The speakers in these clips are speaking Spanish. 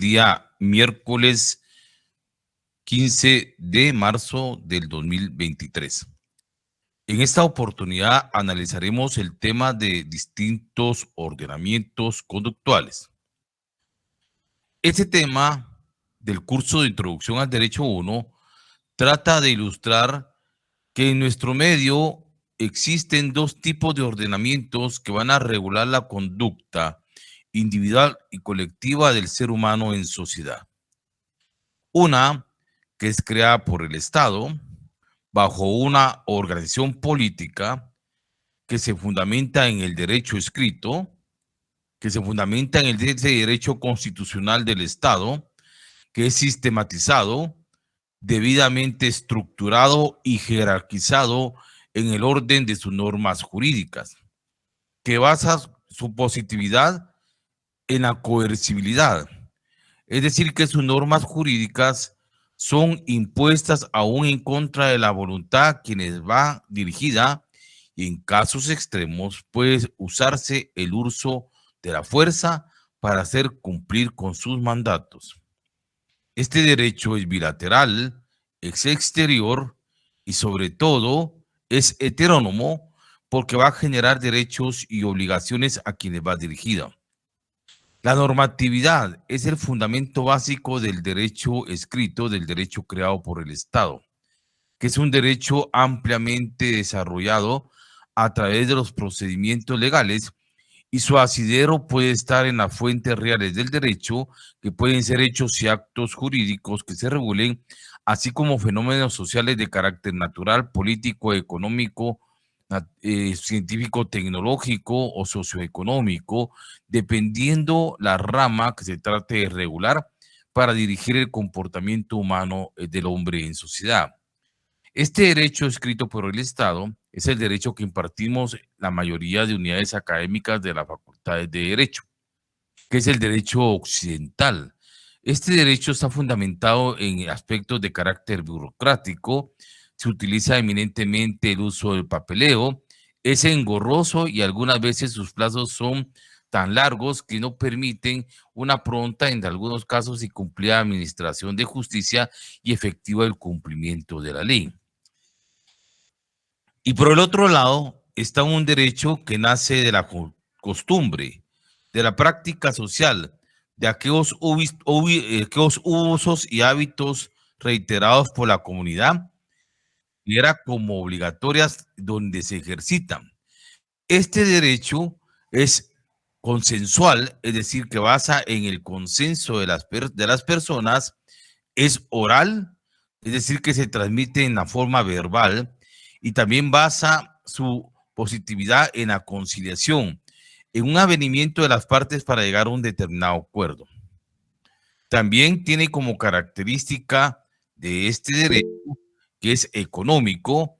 día miércoles 15 de marzo del 2023. En esta oportunidad analizaremos el tema de distintos ordenamientos conductuales. Este tema del curso de Introducción al Derecho 1 trata de ilustrar que en nuestro medio existen dos tipos de ordenamientos que van a regular la conducta individual y colectiva del ser humano en sociedad. Una que es creada por el Estado bajo una organización política que se fundamenta en el derecho escrito, que se fundamenta en ese derecho constitucional del Estado, que es sistematizado, debidamente estructurado y jerarquizado en el orden de sus normas jurídicas, que basa su positividad en la coercibilidad, es decir, que sus normas jurídicas son impuestas aún en contra de la voluntad quienes va dirigida y en casos extremos puede usarse el uso de la fuerza para hacer cumplir con sus mandatos. Este derecho es bilateral, es exterior y sobre todo es heterónomo porque va a generar derechos y obligaciones a quienes va dirigida. La normatividad es el fundamento básico del derecho escrito, del derecho creado por el Estado, que es un derecho ampliamente desarrollado a través de los procedimientos legales y su asidero puede estar en las fuentes reales del derecho, que pueden ser hechos y actos jurídicos que se regulen, así como fenómenos sociales de carácter natural, político, económico, científico, tecnológico o socioeconómico, dependiendo la rama que se trate de regular para dirigir el comportamiento humano del hombre en sociedad. Este derecho escrito por el Estado es el derecho que impartimos la mayoría de unidades académicas de las facultades de Derecho, que es el derecho occidental. Este derecho está fundamentado en aspectos de carácter burocrático, se utiliza eminentemente el uso del papeleo, es engorroso y algunas veces sus plazos son tan largos que no permiten una pronta, en algunos casos, y cumplida administración de justicia y efectiva el cumplimiento de la ley. Y por el otro lado está un derecho que nace de la costumbre, de la práctica social, de aquellos usos y hábitos reiterados por la comunidad y era como obligatorias donde se ejercitan. Este derecho es consensual, es decir, que basa en el consenso de las personas, es oral, es decir, que se transmite en la forma verbal y también basa su positividad en la conciliación, en un avenimiento de las partes para llegar a un determinado acuerdo. También tiene como característica de este derecho que es económico,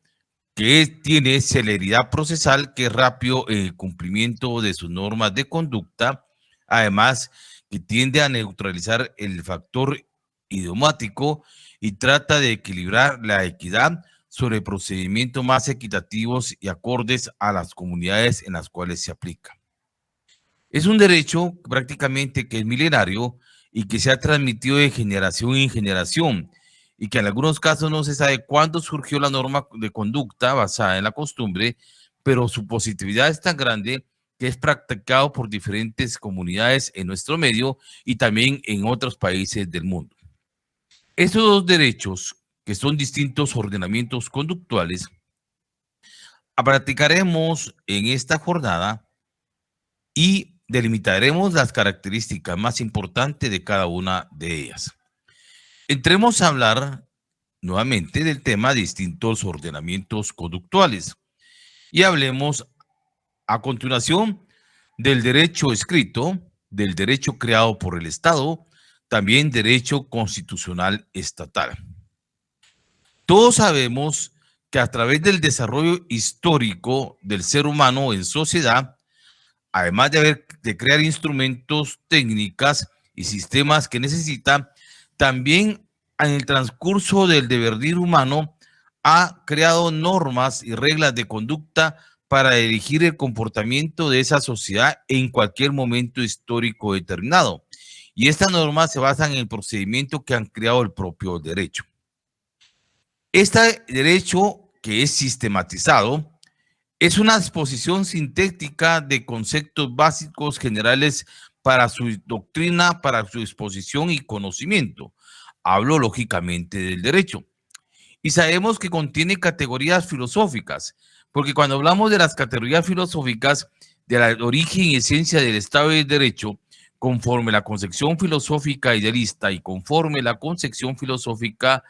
que tiene celeridad procesal, que es rápido en el cumplimiento de sus normas de conducta, además que tiende a neutralizar el factor idiomático y trata de equilibrar la equidad sobre procedimientos más equitativos y acordes a las comunidades en las cuales se aplica. Es un derecho prácticamente que es milenario y que se ha transmitido de generación en generación y que en algunos casos no se sabe cuándo surgió la norma de conducta basada en la costumbre, pero su positividad es tan grande que es practicado por diferentes comunidades en nuestro medio y también en otros países del mundo. Estos dos derechos, que son distintos ordenamientos conductuales, practicaremos en esta jornada y delimitaremos las características más importantes de cada una de ellas. Entremos a hablar nuevamente del tema de distintos ordenamientos conductuales y hablemos a continuación del derecho escrito, del derecho creado por el Estado, también derecho constitucional estatal. Todos sabemos que a través del desarrollo histórico del ser humano en sociedad, además de crear instrumentos, técnicas y sistemas que necesita, también en el transcurso del devenir humano ha creado normas y reglas de conducta para dirigir el comportamiento de esa sociedad en cualquier momento histórico determinado. y estas normas se basan en el procedimiento que han creado el propio derecho. Este derecho, que es sistematizado, es una exposición sintética de conceptos básicos generales para su doctrina, para su exposición y conocimiento. Hablo lógicamente del derecho. Y sabemos que contiene categorías filosóficas, porque cuando hablamos de las categorías filosóficas, de la origen y esencia del Estado de Derecho, conforme la concepción filosófica idealista y conforme la concepción filosófica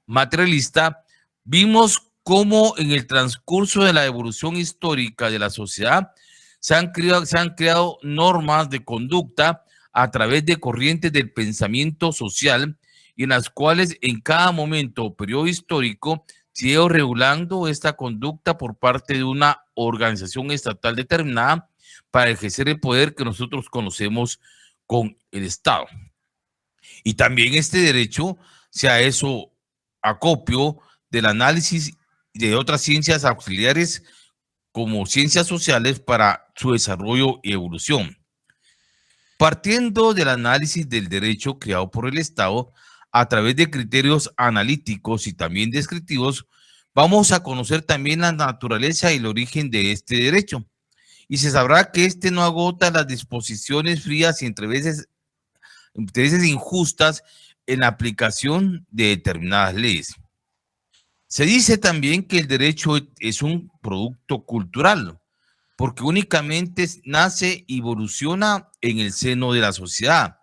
materialista, vimos cómo en el transcurso de la evolución histórica de la sociedad se han creado normas de conducta a través de corrientes del pensamiento social y en las cuales en cada momento o periodo histórico se ha ido regulando esta conducta por parte de una organización estatal determinada para ejercer el poder que nosotros conocemos con el Estado. Y también este derecho se ha hecho acopio del análisis de otras ciencias auxiliares como ciencias sociales para su desarrollo y evolución. Partiendo del análisis del derecho creado por el Estado, a través de criterios analíticos y también descriptivos, vamos a conocer también la naturaleza y el origen de este derecho. Y se sabrá que este no agota las disposiciones frías y entre veces injustas en la aplicación de determinadas leyes. Se dice también que el derecho es un producto cultural, porque únicamente nace y evoluciona en el seno de la sociedad,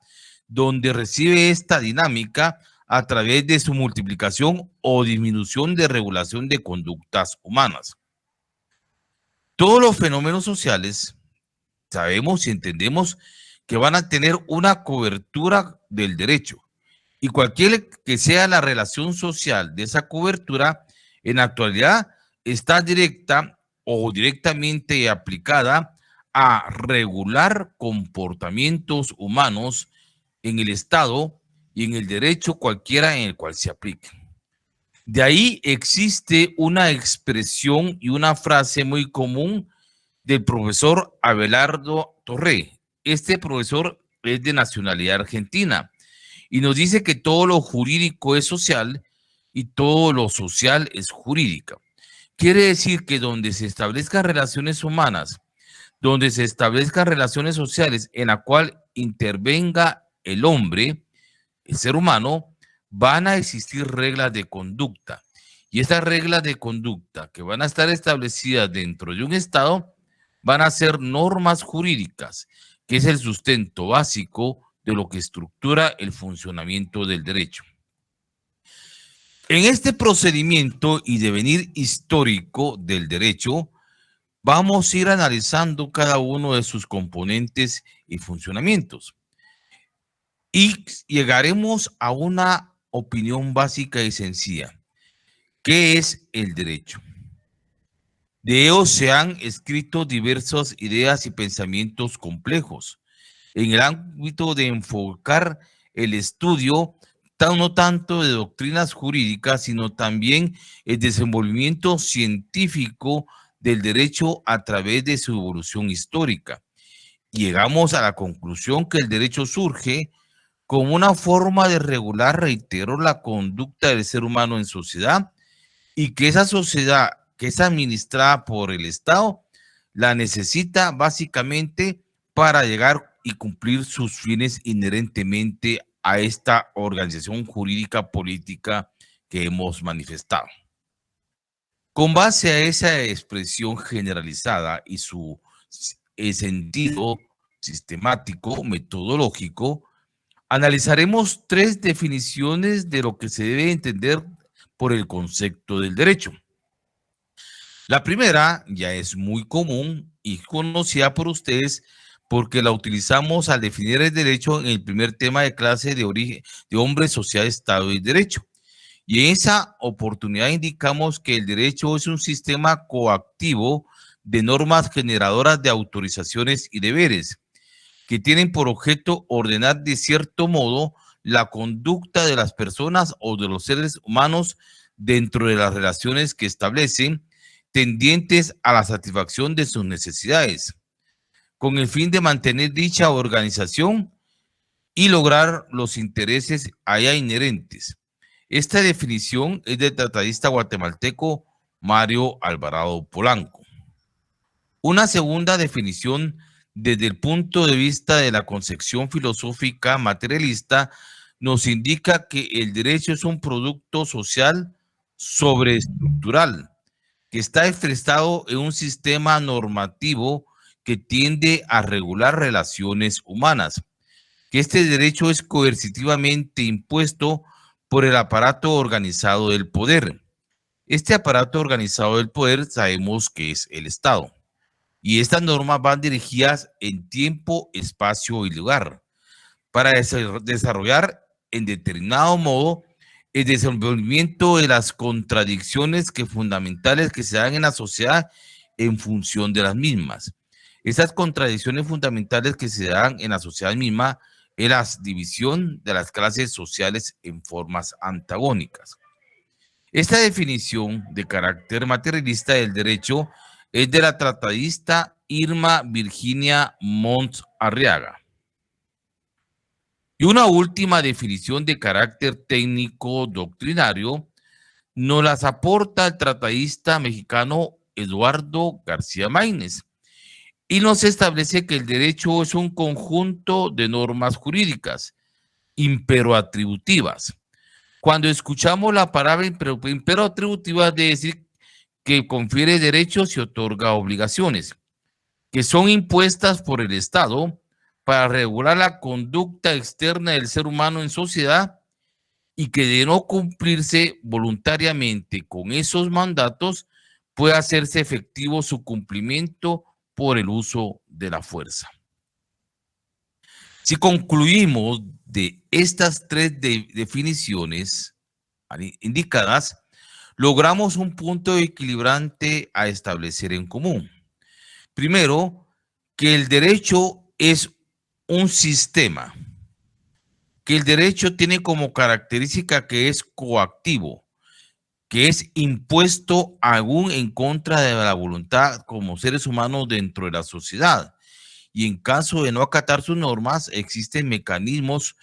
donde recibe esta dinámica a través de su multiplicación o disminución de regulación de conductas humanas. Todos los fenómenos sociales sabemos y entendemos que van a tener una cobertura del derecho, y cualquier que sea la relación social de esa cobertura, en la actualidad está directa o directamente aplicada a regular comportamientos humanos en el Estado y en el derecho cualquiera en el cual se aplique. De ahí existe una expresión y una frase muy común del profesor Abelardo Torre. Este profesor es de nacionalidad argentina y nos dice que todo lo jurídico es social y todo lo social es jurídica. Quiere decir que donde se establezcan relaciones humanas, donde se establezcan relaciones sociales en la cual intervenga el hombre, el ser humano, van a existir reglas de conducta. Y estas reglas de conducta que van a estar establecidas dentro de un Estado van a ser normas jurídicas, que es el sustento básico de lo que estructura el funcionamiento del derecho. En este procedimiento y devenir histórico del derecho, vamos a ir analizando cada uno de sus componentes y funcionamientos. Y llegaremos a una opinión básica y sencilla. ¿Qué es el derecho? De ello se han escrito diversas ideas y pensamientos complejos en el ámbito de enfocar el estudio no tanto de doctrinas jurídicas, sino también el desenvolvimiento científico del derecho a través de su evolución histórica. Llegamos a la conclusión que el derecho surge como una forma de regular, reitero, la conducta del ser humano en sociedad, y que esa sociedad que es administrada por el Estado la necesita básicamente para llegar y cumplir sus fines inherentemente a esta organización jurídica política que hemos manifestado. Con base a esa expresión generalizada y su sentido sistemático, metodológico, analizaremos tres definiciones de lo que se debe entender por el concepto del derecho. La primera ya es muy común y conocida por ustedes porque la utilizamos al definir el derecho en el primer tema de clase de origen de hombre, sociedad, Estado y derecho. Y en esa oportunidad indicamos que el derecho es un sistema coactivo de normas generadoras de autorizaciones y deberes que tienen por objeto ordenar de cierto modo la conducta de las personas o de los seres humanos dentro de las relaciones que establecen, tendientes a la satisfacción de sus necesidades, con el fin de mantener dicha organización y lograr los intereses allá inherentes. Esta definición es del tratadista guatemalteco Mario Alvarado Polanco. Una segunda definición desde el punto de vista de la concepción filosófica materialista nos indica que el derecho es un producto social sobreestructural que está expresado en un sistema normativo que tiende a regular relaciones humanas, que este derecho es coercitivamente impuesto por el aparato organizado del poder. Este aparato organizado del poder sabemos que es el Estado. Y estas normas van dirigidas en tiempo, espacio y lugar para desarrollar en determinado modo el desenvolvimiento de las contradicciones fundamentales que se dan en la sociedad en función de las mismas. Esas contradicciones fundamentales que se dan en la sociedad misma es la división de las clases sociales en formas antagónicas. Esta definición de carácter materialista del derecho es de la tratadista Irma Virginia Montt Arriaga. Y una última definición de carácter técnico doctrinario nos las aporta el tratadista mexicano Eduardo García Maínez y nos establece que el derecho es un conjunto de normas jurídicas imperoatributivas. Cuando escuchamos la palabra imperoatributiva es decir que confiere derechos y otorga obligaciones, que son impuestas por el Estado para regular la conducta externa del ser humano en sociedad y que de no cumplirse voluntariamente con esos mandatos puede hacerse efectivo su cumplimiento por el uso de la fuerza. Si concluimos de estas tres definiciones indicadas, logramos un punto equilibrante a establecer en común. Primero, que el derecho es un sistema, que el derecho tiene como característica que es coactivo, que es impuesto aún en contra de la voluntad como seres humanos dentro de la sociedad. Y en caso de no acatar sus normas, existen mecanismos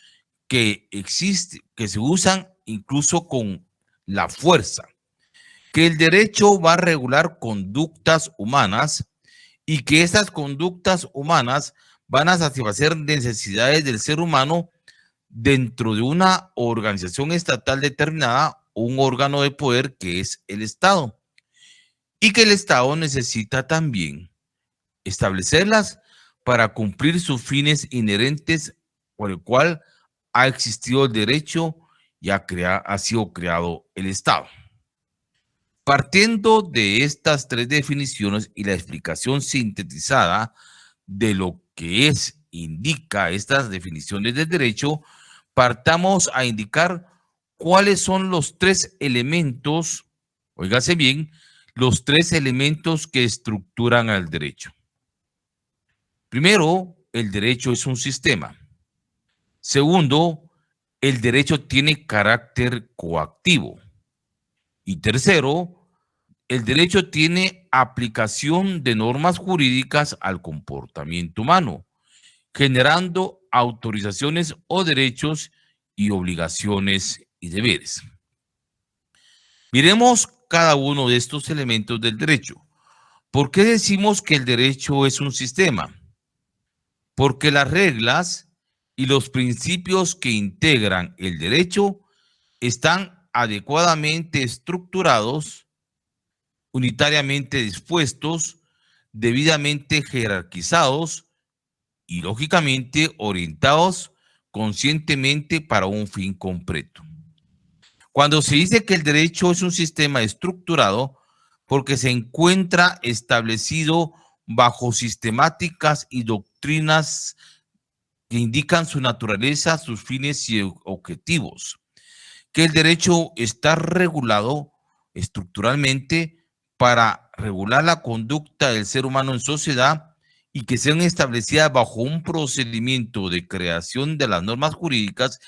que se usan incluso con la fuerza. Que el derecho va a regular conductas humanas y que esas conductas humanas van a satisfacer necesidades del ser humano dentro de una organización estatal determinada o un órgano de poder que es el Estado. Y que el Estado necesita también establecerlas para cumplir sus fines inherentes por el cual ha existido el derecho y ha sido creado el Estado. Partiendo de estas tres definiciones y la explicación sintetizada de lo que indica estas definiciones del derecho, partamos a indicar cuáles son los tres elementos, óigase bien, los tres elementos que estructuran al derecho. Primero, el derecho es un sistema. Segundo, el derecho tiene carácter coactivo. Y tercero, el derecho tiene aplicación de normas jurídicas al comportamiento humano, generando autorizaciones o derechos y obligaciones y deberes. Miremos cada uno de estos elementos del derecho. ¿Por qué decimos que el derecho es un sistema? Porque las reglas y los principios que integran el derecho están adecuadamente estructurados, unitariamente dispuestos, debidamente jerarquizados y lógicamente orientados conscientemente para un fin concreto. Cuando se dice que el derecho es un sistema estructurado, porque se encuentra establecido bajo sistemáticas y doctrinas que indican su naturaleza, sus fines y objetivos. Que el derecho está regulado estructuralmente para regular la conducta del ser humano en sociedad y que sean establecidas bajo un procedimiento de creación de las normas jurídicas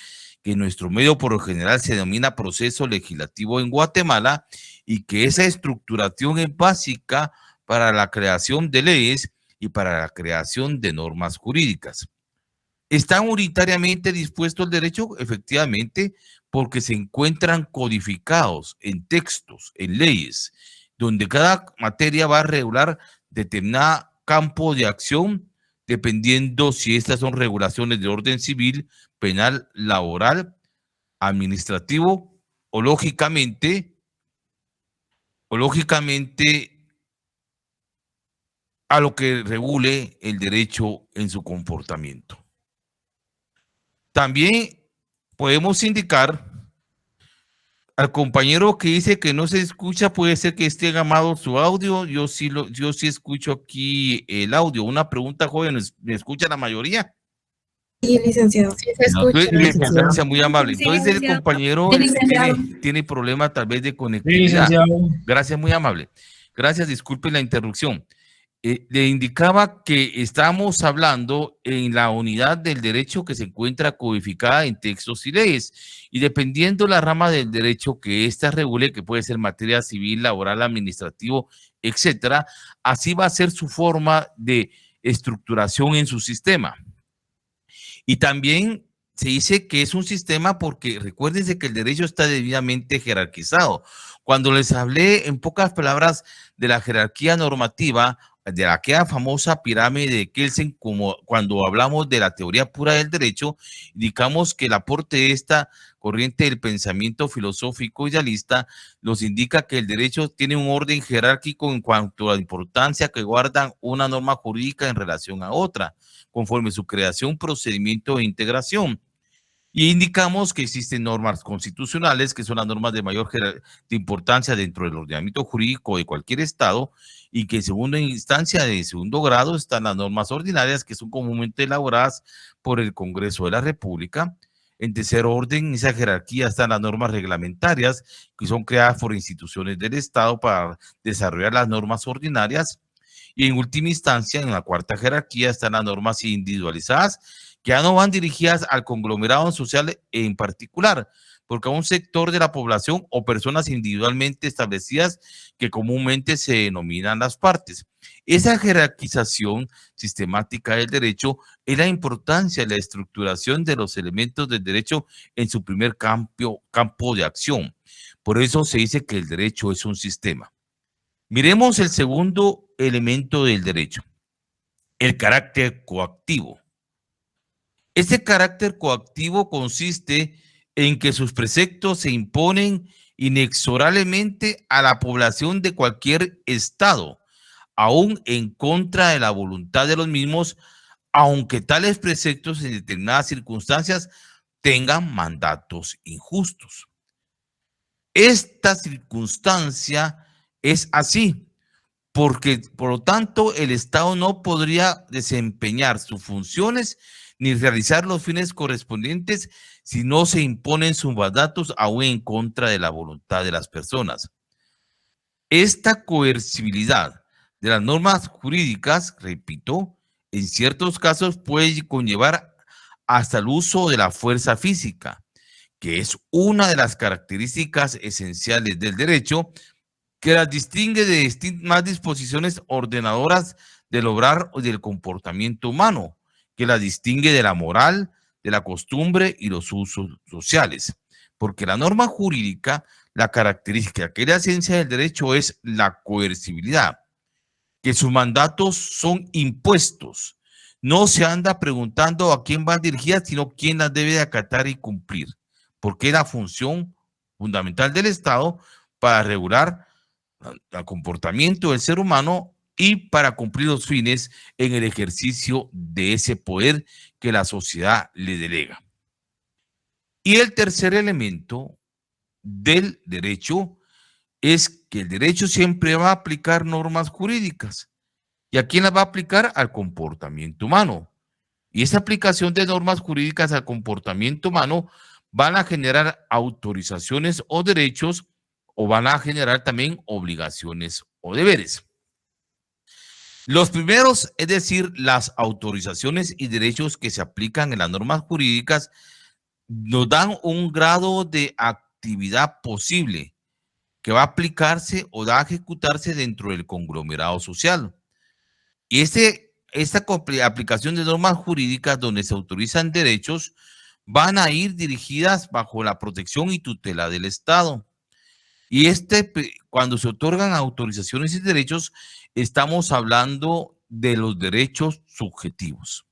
que en nuestro medio por lo general se denomina proceso legislativo en Guatemala y que esa estructuración es básica para la creación de leyes y para la creación de normas jurídicas. ¿Están unitariamente dispuestos el derecho? Efectivamente, porque se encuentran codificados en textos, en leyes, donde cada materia va a regular determinado campo de acción, dependiendo si estas son regulaciones de orden civil, penal, laboral, administrativo o lógicamente a lo que regule el derecho en su comportamiento. También podemos indicar al compañero que dice que no se escucha, puede ser que esté gamado su audio. Yo sí escucho aquí el audio. Una pregunta, jóvenes, ¿me escucha la mayoría? Sí, licenciado. Sí, se escucha. Gracias, muy amable. Entonces el compañero tiene problema tal vez de conectividad. Gracias, muy amable. Gracias, disculpe la interrupción. Le indicaba que estamos hablando en la unidad del derecho que se encuentra codificada en textos y leyes, y dependiendo la rama del derecho que ésta regule, que puede ser materia civil, laboral, administrativo, etcétera, así va a ser su forma de estructuración en su sistema. Y también se dice que es un sistema porque recuérdense que el derecho está debidamente jerarquizado. Cuando les hablé en pocas palabras de la jerarquía normativa, de aquella famosa pirámide de Kelsen, como cuando hablamos de la teoría pura del derecho, indicamos que el aporte de esta corriente del pensamiento filosófico idealista nos indica que el derecho tiene un orden jerárquico en cuanto a la importancia que guardan una norma jurídica en relación a otra, conforme su creación, procedimiento e integración. Y indicamos que existen normas constitucionales, que son las normas de mayor de importancia dentro del ordenamiento jurídico de cualquier estado, y que en segunda instancia, de segundo grado, están las normas ordinarias, que son comúnmente elaboradas por el Congreso de la República. En tercer orden, en esa jerarquía están las normas reglamentarias, que son creadas por instituciones del Estado para desarrollar las normas ordinarias. Y en última instancia, en la cuarta jerarquía, están las normas individualizadas, que ya no van dirigidas al conglomerado social en particular, porque a un sector de la población o personas individualmente establecidas que comúnmente se denominan las partes. Esa jerarquización sistemática del derecho es la importancia de la estructuración de los elementos del derecho en su primer campo de acción. Por eso se dice que el derecho es un sistema. Miremos el segundo elemento del derecho, el carácter coactivo. Este carácter coactivo consiste en que sus preceptos se imponen inexorablemente a la población de cualquier estado, aún en contra de la voluntad de los mismos, aunque tales preceptos en determinadas circunstancias tengan mandatos injustos. Esta circunstancia es así, porque por lo tanto el Estado no podría desempeñar sus funciones ni realizar los fines correspondientes si no se imponen sus mandatos aún en contra de la voluntad de las personas. Esta coercibilidad de las normas jurídicas, repito, en ciertos casos puede conllevar hasta el uso de la fuerza física, que es una de las características esenciales del derecho, que las distingue de más disposiciones ordenadoras del obrar o del comportamiento humano, que las distingue de la moral, de la costumbre y los usos sociales. Porque la norma jurídica, la característica que es la esencia del derecho es la coercibilidad, que sus mandatos son impuestos. No se anda preguntando a quién van dirigidas, sino quién las debe de acatar y cumplir, porque es la función fundamental del Estado para regular el comportamiento del ser humano y para cumplir los fines en el ejercicio de ese poder que la sociedad le delega. Y el tercer elemento del derecho es que el derecho siempre va a aplicar normas jurídicas. ¿Y a quién las va a aplicar? Al comportamiento humano. Y esa aplicación de normas jurídicas al comportamiento humano van a generar autorizaciones o derechos, o van a generar también obligaciones o deberes. Los primeros, es decir, las autorizaciones y derechos que se aplican en las normas jurídicas, nos dan un grado de actividad posible que va a aplicarse o va a ejecutarse dentro del conglomerado social. Y este esta aplicación de normas jurídicas donde se autorizan derechos van a ir dirigidas bajo la protección y tutela del Estado. Y cuando se otorgan autorizaciones y derechos, estamos hablando de los derechos subjetivos.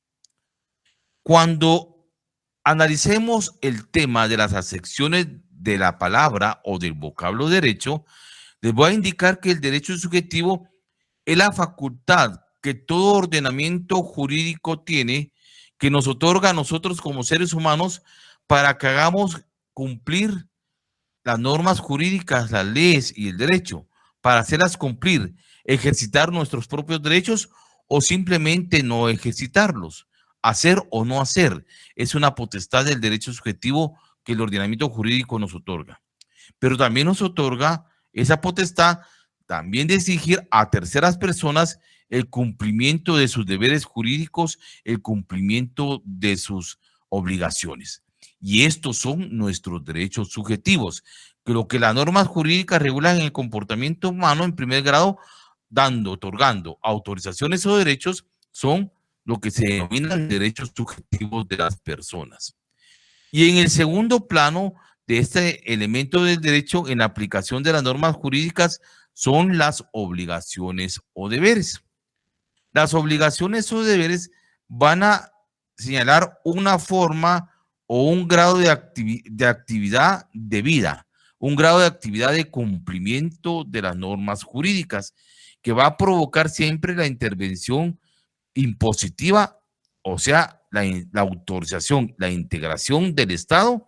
Cuando analicemos el tema de las acepciones de la palabra o del vocablo derecho, les voy a indicar que el derecho subjetivo es la facultad que todo ordenamiento jurídico tiene, que nos otorga a nosotros como seres humanos para que hagamos cumplir las normas jurídicas, las leyes y el derecho, para hacerlas cumplir, ejercitar nuestros propios derechos o simplemente no ejercitarlos, hacer o no hacer. Es una potestad del derecho subjetivo que el ordenamiento jurídico nos otorga. Pero también nos otorga esa potestad también de exigir a terceras personas el cumplimiento de sus deberes jurídicos, el cumplimiento de sus obligaciones. Y estos son nuestros derechos subjetivos, que lo que las normas jurídicas regulan en el comportamiento humano en primer grado, otorgando autorizaciones o derechos, son lo que se denominan derechos subjetivos de las personas. Y en el segundo plano de este elemento del derecho en la aplicación de las normas jurídicas son las obligaciones o deberes. Las obligaciones o deberes van a señalar una forma o un grado de actividad debida, un grado de actividad de cumplimiento de las normas jurídicas que va a provocar siempre la intervención impositiva, o sea, la autorización, la integración del Estado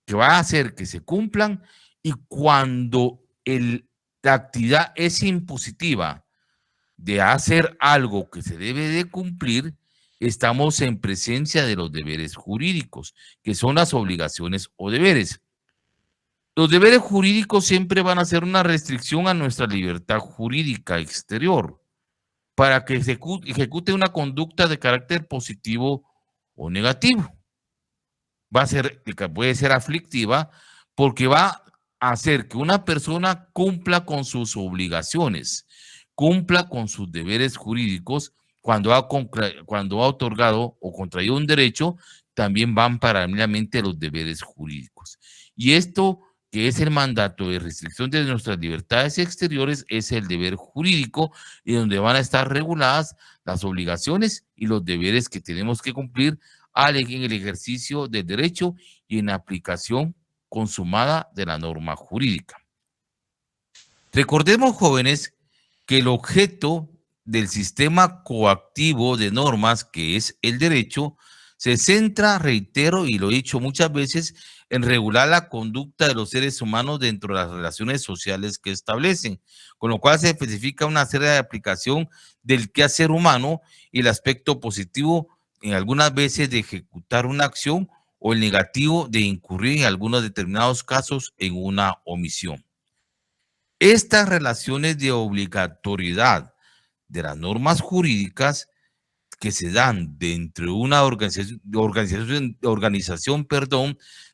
que va a hacer que se cumplan, y cuando la actividad es impositiva de hacer algo que se debe de cumplir, estamos en presencia de los deberes jurídicos, que son las obligaciones o deberes. Los deberes jurídicos siempre van a ser una restricción a nuestra libertad jurídica exterior para que se ejecute una conducta de carácter positivo o negativo. Puede ser aflictiva porque va a hacer que una persona cumpla con sus obligaciones, cumpla con sus deberes jurídicos. Cuando ha otorgado o contraído un derecho, también van paralelamente los deberes jurídicos. Y esto, que es el mandato de restricción de nuestras libertades exteriores, es el deber jurídico, y donde van a estar reguladas las obligaciones y los deberes que tenemos que cumplir en el ejercicio del derecho y en la aplicación consumada de la norma jurídica. Recordemos, jóvenes, que el objeto del sistema coactivo de normas, que es el derecho, se centra, reitero, y lo he dicho muchas veces, en regular la conducta de los seres humanos dentro de las relaciones sociales que establecen, con lo cual se especifica una serie de aplicación del quehacer humano y el aspecto positivo en algunas veces de ejecutar una acción o el negativo de incurrir en algunos determinados casos en una omisión. Estas relaciones de obligatoriedad de las normas jurídicas que se dan dentro de una organización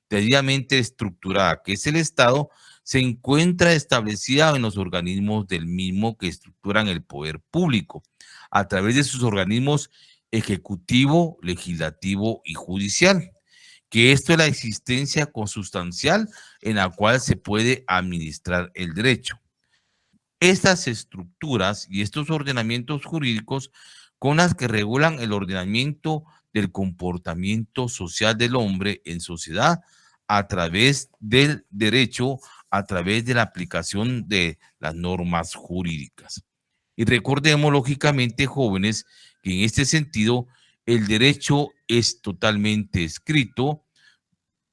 debidamente estructurada, que es el Estado, se encuentra establecida en los organismos del mismo que estructuran el poder público, a través de sus organismos ejecutivo, legislativo y judicial, que esto es la existencia consustancial en la cual se puede administrar el derecho. Estas estructuras y estos ordenamientos jurídicos con las que regulan el ordenamiento del comportamiento social del hombre en sociedad a través del derecho, a través de la aplicación de las normas jurídicas. Y recordemos, lógicamente, jóvenes, que en este sentido el derecho es totalmente escrito,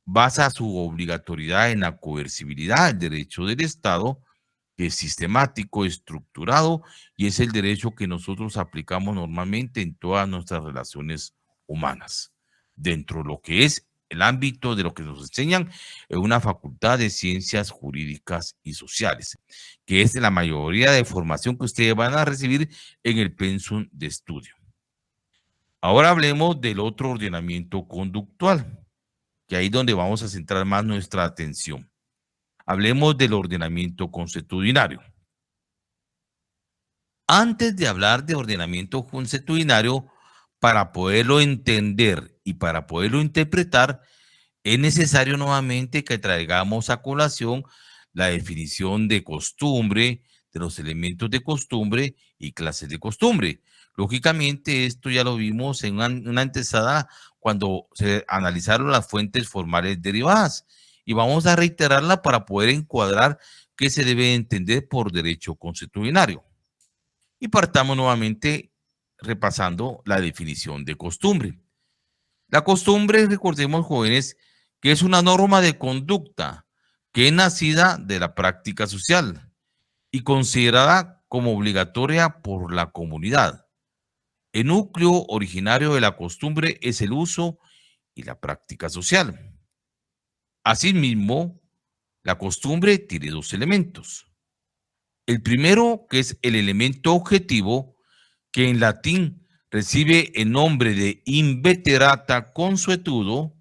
basa su obligatoriedad en la coercibilidad del derecho del Estado, que es sistemático, estructurado, y es el derecho que nosotros aplicamos normalmente en todas nuestras relaciones humanas, dentro de lo que es el ámbito de lo que nos enseñan en una facultad de ciencias jurídicas y sociales, que es la mayoría de formación que ustedes van a recibir en el pensum de estudio. Ahora hablemos del otro ordenamiento conductual, que ahí es donde vamos a centrar más nuestra atención. Hablemos del ordenamiento consuetudinario. Antes de hablar de ordenamiento consuetudinario, para poderlo entender y para poderlo interpretar, es necesario nuevamente que traigamos a colación la definición de costumbre, de los elementos de costumbre y clases de costumbre. Lógicamente, esto ya lo vimos en una antesada cuando se analizaron las fuentes formales derivadas y vamos a reiterarla para poder encuadrar qué se debe entender por derecho consuetudinario. Y partamos nuevamente repasando la definición de costumbre. La costumbre, recordemos jóvenes, que es una norma de conducta que es nacida de la práctica social y considerada como obligatoria por la comunidad. El núcleo originario de la costumbre es el uso y la práctica social. Asimismo, la costumbre tiene dos elementos. El primero, que es el elemento objetivo, que en latín recibe el nombre de inveterata consuetudo,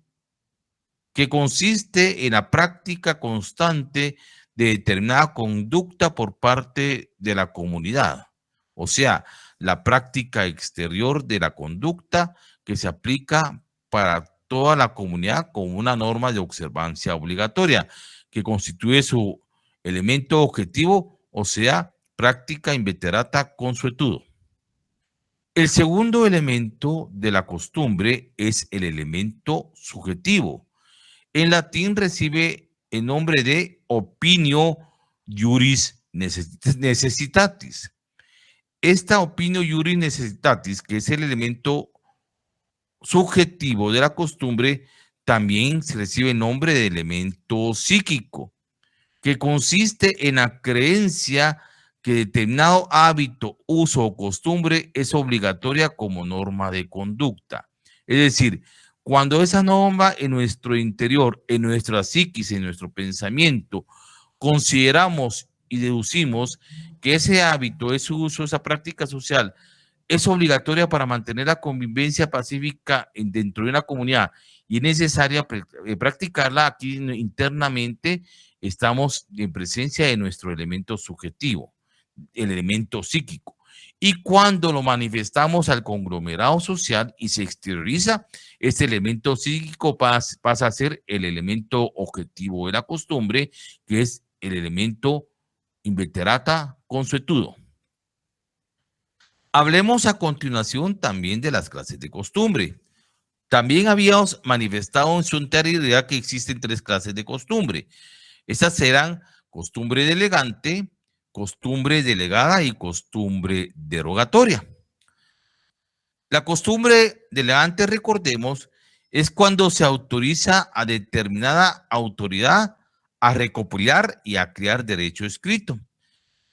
que consiste en la práctica constante de determinada conducta por parte de la comunidad. O sea, la práctica exterior de la conducta que se aplica para toda la comunidad con una norma de observancia obligatoria, que constituye su elemento objetivo, o sea, práctica inveterata consuetudo. El segundo elemento de la costumbre es el elemento subjetivo. En latín recibe el nombre de opinio juris necessitatis. Esta opinio juris necessitatis, que es el elemento subjetivo de la costumbre, también se recibe el nombre de elemento psíquico, que consiste en la creencia que determinado hábito, uso o costumbre es obligatoria como norma de conducta. Es decir, cuando esa norma en nuestro interior, en nuestra psiquis, en nuestro pensamiento, consideramos y deducimos que ese hábito, ese uso, esa práctica social es obligatoria para mantener la convivencia pacífica dentro de una comunidad y es necesaria practicarla aquí internamente, estamos en presencia de nuestro elemento subjetivo, el elemento psíquico. Y cuando lo manifestamos al conglomerado social y se exterioriza, este elemento psíquico pasa a ser el elemento objetivo de la costumbre, que es el elemento inveterata consuetudo. Hablemos a continuación también de las clases de costumbre. También habíamos manifestado en su anterioridad que existen tres clases de costumbre. Estas serán costumbre delegante, costumbre delegada y costumbre derogatoria. La costumbre delegante, recordemos, es cuando se autoriza a determinada autoridad a recopilar y a crear derecho escrito.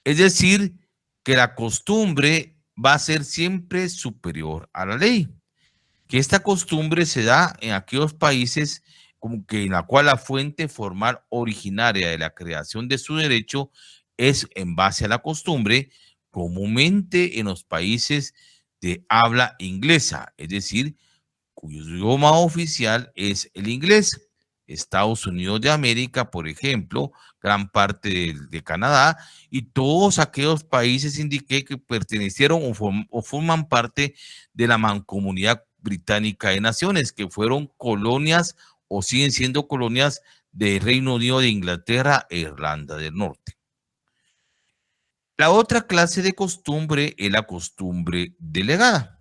Es decir, que la costumbre va a ser siempre superior a la ley. Que esta costumbre se da en aquellos países como que en la cual la fuente formal originaria de la creación de su derecho es en base a la costumbre, comúnmente en los países de habla inglesa, es decir, cuyo idioma oficial es el inglés. Estados Unidos de América, por ejemplo, gran parte de Canadá y todos aquellos países indiqué que pertenecieron o forman parte de la Mancomunidad Británica de Naciones, que fueron colonias o siguen siendo colonias del Reino Unido de Inglaterra e Irlanda del Norte. La otra clase de costumbre es la costumbre delegada.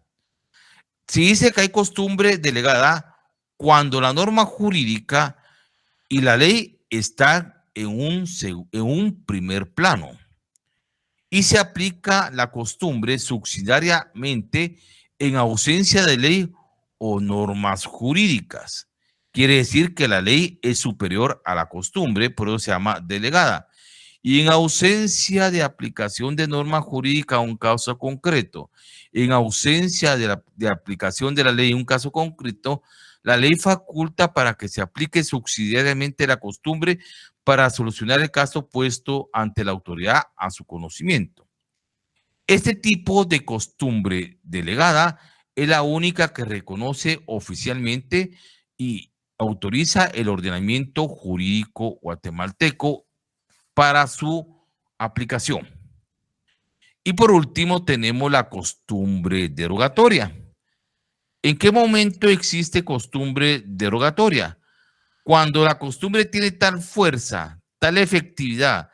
Se dice que hay costumbre delegada cuando la norma jurídica y la ley están en un primer plano y se aplica la costumbre subsidiariamente en ausencia de ley o normas jurídicas. Quiere decir que la ley es superior a la costumbre, por eso se llama delegada. Y en ausencia de aplicación de norma jurídica a un caso concreto, en ausencia de aplicación de la ley en un caso concreto, la ley faculta para que se aplique subsidiariamente la costumbre para solucionar el caso puesto ante la autoridad a su conocimiento. Este tipo de costumbre delegada es la única que reconoce oficialmente y autoriza el ordenamiento jurídico guatemalteco para su aplicación. Y por último tenemos la costumbre derogatoria. ¿En qué momento existe costumbre derogatoria? Cuando la costumbre tiene tal fuerza, tal efectividad,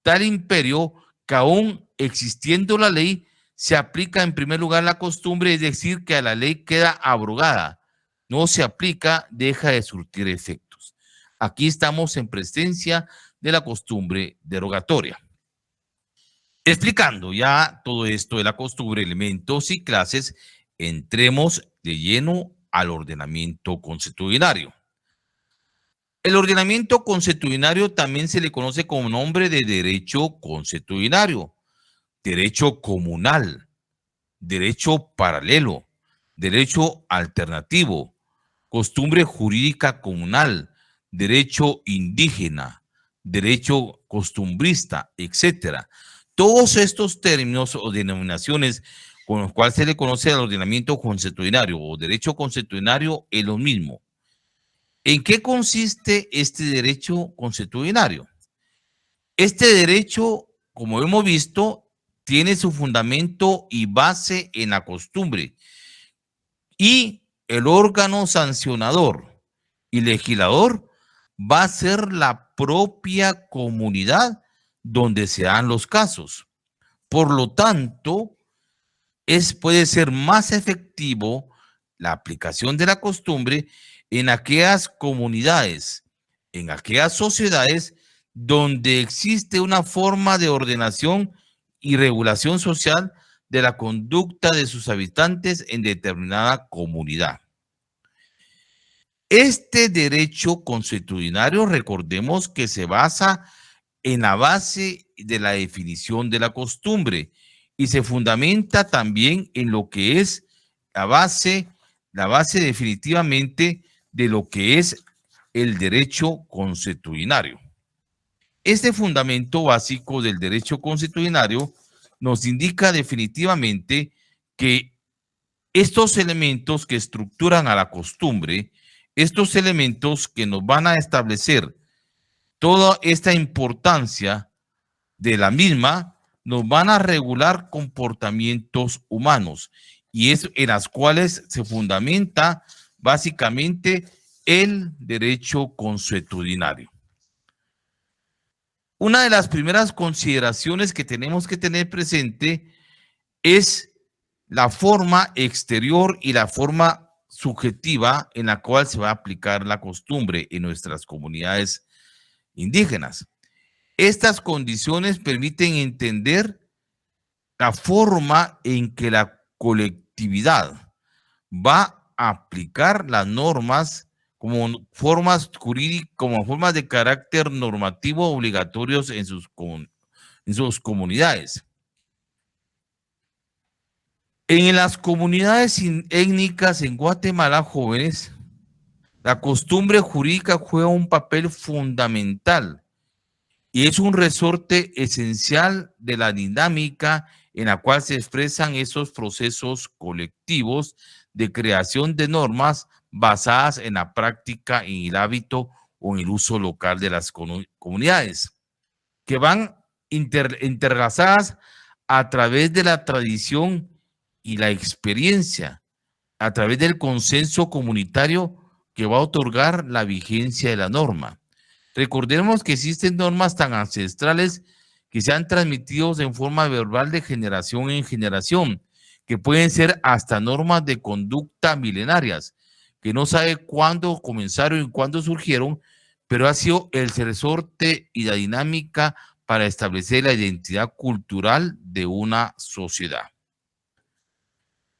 tal imperio, que aún existiendo la ley, se aplica en primer lugar la costumbre, es decir, que a la ley queda abrogada. No se aplica, deja de surtir efectos. Aquí estamos en presencia de la costumbre derogatoria. Explicando ya todo esto de la costumbre, elementos y clases, entremos de lleno al ordenamiento consuetudinario. El ordenamiento consuetudinario también se le conoce como nombre de derecho consuetudinario, derecho comunal, derecho paralelo, derecho alternativo, costumbre jurídica comunal, derecho indígena, derecho costumbrista, etcétera. Todos estos términos o denominaciones con los cuales se le conoce al ordenamiento consuetudinario o derecho consuetudinario es lo mismo. ¿En qué consiste este derecho consuetudinario? Este derecho, como hemos visto, tiene su fundamento y base en la costumbre, y el órgano sancionador y legislador va a ser la propia comunidad donde se dan los casos. Por lo tanto, puede ser más efectivo la aplicación de la costumbre en aquellas comunidades, en aquellas sociedades donde existe una forma de ordenación y regulación social de la conducta de sus habitantes en determinada comunidad. Este derecho consuetudinario, recordemos que se basa en la base de la definición de la costumbre y se fundamenta también en lo que es la base definitivamente de lo que es el derecho consuetudinario. Este fundamento básico del derecho consuetudinario nos indica definitivamente que estos elementos que estructuran a la costumbre, estos elementos que nos van a establecer toda esta importancia de la misma, nos van a regular comportamientos humanos y es en las cuales se fundamenta básicamente el derecho consuetudinario. Una de las primeras consideraciones que tenemos que tener presente es la forma exterior y la forma subjetiva en la cual se va a aplicar la costumbre en nuestras comunidades indígenas. Estas condiciones permiten entender la forma en que la colectividad va a aplicar las normas como formas jurídicas, como formas de carácter normativo obligatorios en sus comunidades. En las comunidades étnicas en Guatemala, jóvenes, la costumbre jurídica juega un papel fundamental y es un resorte esencial de la dinámica en la cual se expresan esos procesos colectivos de creación de normas basadas en la práctica, en el hábito o en el uso local de las comunidades, que van interlazadas a través de la tradición y la experiencia, a través del consenso comunitario que va a otorgar la vigencia de la norma. Recordemos que existen normas tan ancestrales que se han transmitido en forma verbal de generación en generación, que pueden ser hasta normas de conducta milenarias, que no sabe cuándo comenzaron y cuándo surgieron, pero ha sido el resorte y la dinámica para establecer la identidad cultural de una sociedad.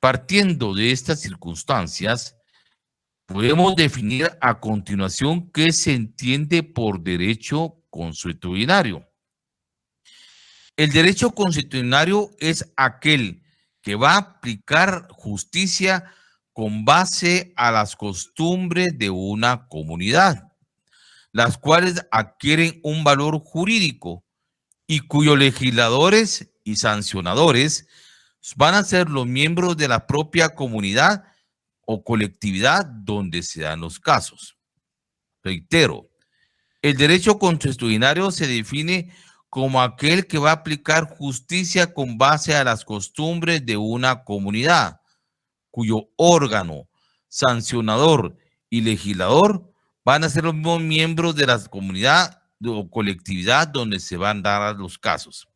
Partiendo de estas circunstancias, podemos definir a continuación qué se entiende por derecho consuetudinario. El derecho consuetudinario es aquel que va a aplicar justicia con base a las costumbres de una comunidad, las cuales adquieren un valor jurídico y cuyos legisladores y sancionadores van a ser los miembros de la propia comunidad o colectividad donde se dan los casos. Reitero, el derecho consuetudinario se define como aquel que va a aplicar justicia con base a las costumbres de una comunidad, cuyo órgano sancionador y legislador van a ser los mismos miembros de la comunidad o colectividad donde se van a dar los casos.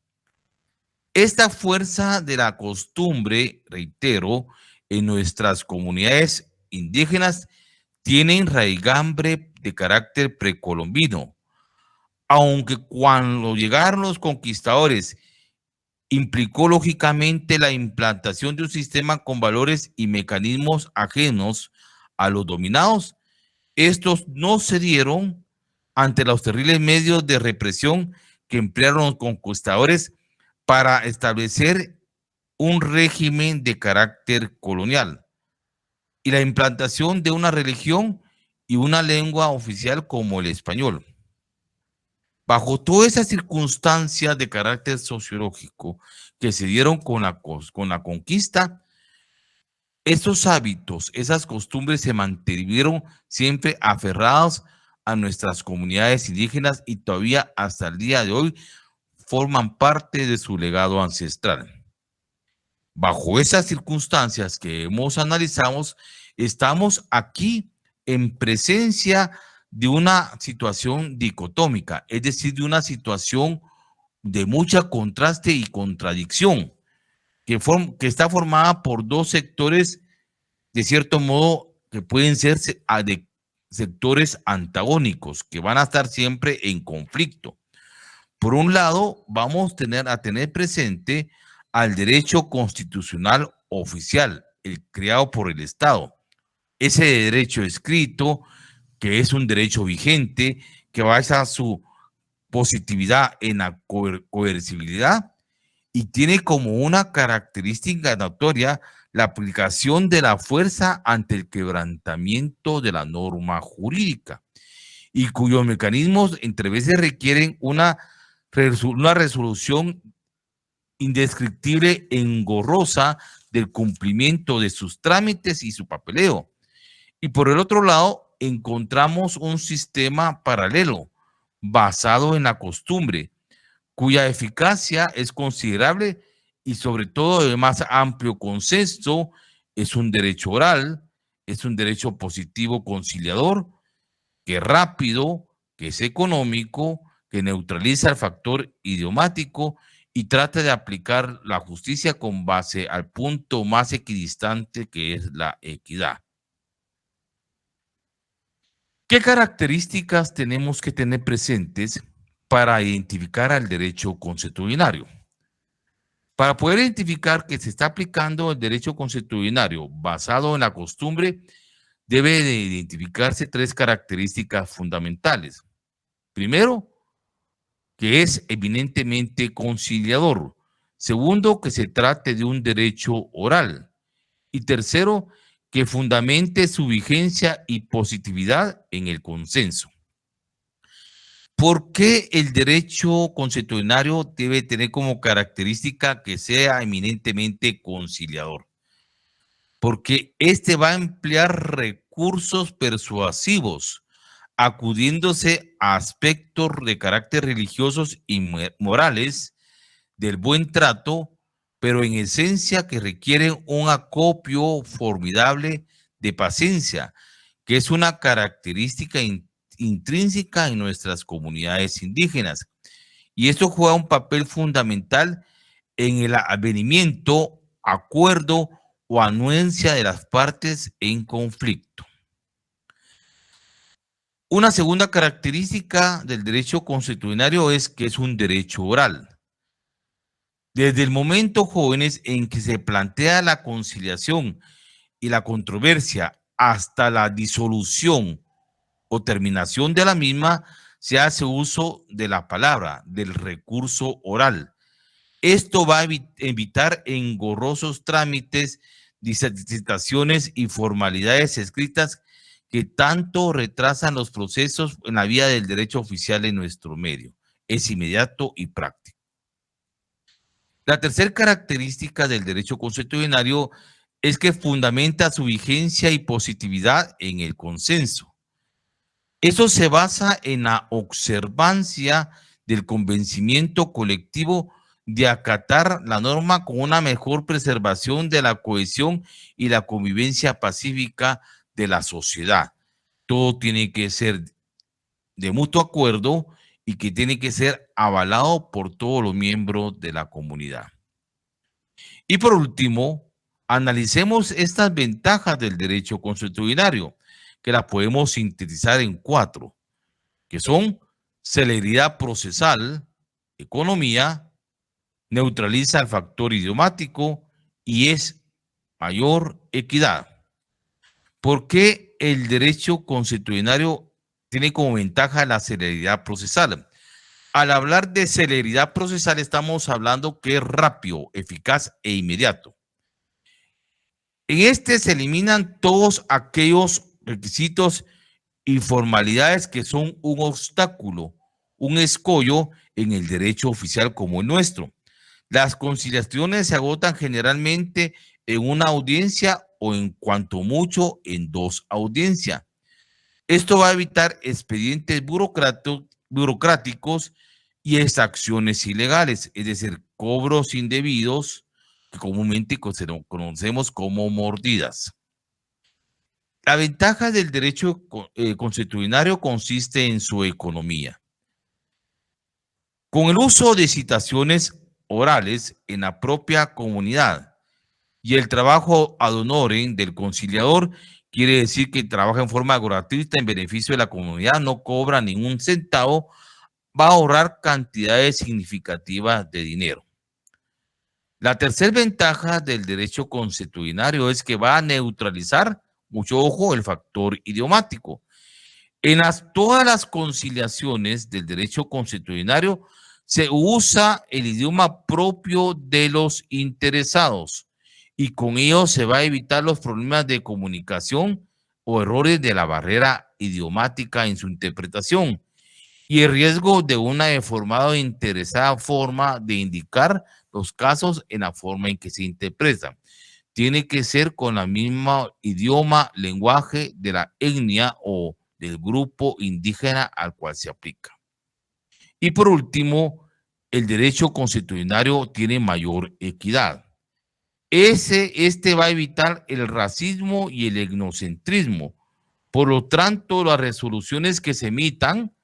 Esta fuerza de la costumbre, reitero, en nuestras comunidades indígenas tiene raigambre de carácter precolombino, aunque cuando llegaron los conquistadores implicó lógicamente la implantación de un sistema con valores y mecanismos ajenos a los dominados, estos no se dieron ante los terribles medios de represión que emplearon los conquistadores para establecer un régimen de carácter colonial y la implantación de una religión y una lengua oficial como el español. Bajo todas esas circunstancias de carácter sociológico que se dieron con la conquista, esos hábitos, esas costumbres se mantuvieron siempre aferrados a nuestras comunidades indígenas y todavía hasta el día de hoy forman parte de su legado ancestral. Bajo esas circunstancias que hemos analizado, estamos aquí en presencia de una situación dicotómica, es decir, de una situación de mucha contraste y contradicción, que está formada por dos sectores, de cierto modo, que pueden ser de sectores antagónicos, que van a estar siempre en conflicto. Por un lado, vamos a tener presente al derecho constitucional oficial, el creado por el Estado. Ese derecho escrito, que es un derecho vigente, que basa su positividad en la coercibilidad y tiene como una característica notoria la aplicación de la fuerza ante el quebrantamiento de la norma jurídica y cuyos mecanismos entre veces requieren una resolución indescriptible, engorrosa del cumplimiento de sus trámites y su papeleo. Y por el otro lado, encontramos un sistema paralelo basado en la costumbre, cuya eficacia es considerable y sobre todo de más amplio consenso, es un derecho oral, es un derecho positivo conciliador, que es rápido, que es económico, que neutraliza el factor idiomático y trata de aplicar la justicia con base al punto más equidistante que es la equidad. ¿Qué características tenemos que tener presentes para identificar al derecho consuetudinario? Para poder identificar que se está aplicando el derecho consuetudinario basado en la costumbre, debe de identificarse tres características fundamentales. Primero, que es eminentemente conciliador. Segundo, que se trate de un derecho oral. Y tercero, que fundamente su vigencia y positividad en el consenso. ¿Por qué el derecho consuetudinario debe tener como característica que sea eminentemente conciliador? Porque este va a emplear recursos persuasivos, acudiéndose a aspectos de carácter religiosos y morales del buen trato, pero en esencia que requieren un acopio formidable de paciencia, que es una característica intrínseca en nuestras comunidades indígenas. Y esto juega un papel fundamental en el avenimiento, acuerdo o anuencia de las partes en conflicto. Una segunda característica del derecho consuetudinario es que es un derecho oral. Desde el momento, jóvenes, en que se plantea la conciliación y la controversia hasta la disolución o terminación de la misma, se hace uso de la palabra, del recurso oral. Esto va a evitar engorrosos trámites, disertaciones y formalidades escritas que tanto retrasan los procesos en la vía del derecho oficial en nuestro medio. Es inmediato y práctico. La tercera característica del derecho consuetudinario es que fundamenta su vigencia y positividad en el consenso. Eso se basa en la observancia del convencimiento colectivo de acatar la norma con una mejor preservación de la cohesión y la convivencia pacífica de la sociedad. Todo tiene que ser de mutuo acuerdo y que tiene que ser avalado por todos los miembros de la comunidad. Y por último, analicemos estas ventajas del derecho consuetudinario, que las podemos sintetizar en 4, que son celeridad procesal, economía, neutraliza el factor idiomático y es mayor equidad. ¿Por qué el derecho consuetudinario tiene como ventaja la celeridad procesal? Al hablar de celeridad procesal estamos hablando que es rápido, eficaz e inmediato. En este se eliminan todos aquellos requisitos y formalidades que son un obstáculo, un escollo en el derecho oficial como el nuestro. Las conciliaciones se agotan generalmente en una audiencia o en cuanto mucho en 2 audiencias. Esto va a evitar expedientes burocráticos y exacciones ilegales, es decir, cobros indebidos que comúnmente conocemos como mordidas. La ventaja del derecho consuetudinario consiste en su economía. Con el uso de citaciones orales en la propia comunidad y el trabajo ad honorem del conciliador, quiere decir que trabaja en forma gratuita en beneficio de la comunidad, no cobra ningún centavo, va a ahorrar cantidades significativas de dinero. La tercera ventaja del derecho consuetudinario es que va a neutralizar, mucho ojo, el factor idiomático. En todas las conciliaciones del derecho consuetudinario se usa el idioma propio de los interesados y con ello se va a evitar los problemas de comunicación o errores de la barrera idiomática en su interpretación y el riesgo de una deformada o interesada forma de indicar los casos en la forma en que se interpretan. Tiene que ser con la misma idioma, lenguaje de la etnia o del grupo indígena al cual se aplica. Y por último, el derecho consuetudinario tiene mayor equidad. Este va a evitar el racismo y el etnocentrismo. Por lo tanto, las resoluciones que se emitan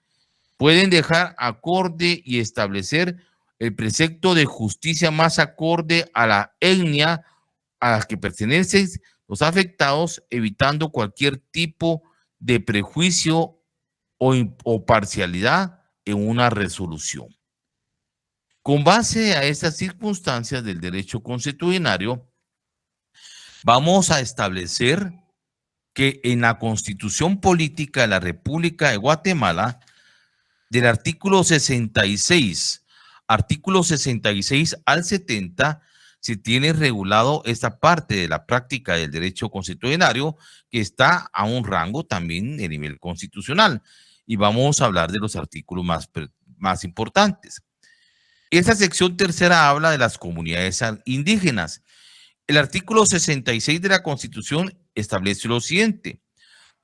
pueden dejar acorde y establecer el precepto de justicia más acorde a la etnia a la que pertenecen los afectados, evitando cualquier tipo de prejuicio o parcialidad en una resolución. Con base a estas circunstancias del derecho consuetudinario, vamos a establecer que en la Constitución Política de la República de Guatemala, del artículo 66 al 70, se tiene regulado esta parte de la práctica del derecho consuetudinario que está a un rango también de nivel constitucional. Y vamos a hablar de los artículos más importantes. Esta sección tercera habla de las comunidades indígenas. El artículo 66 de la Constitución establece lo siguiente: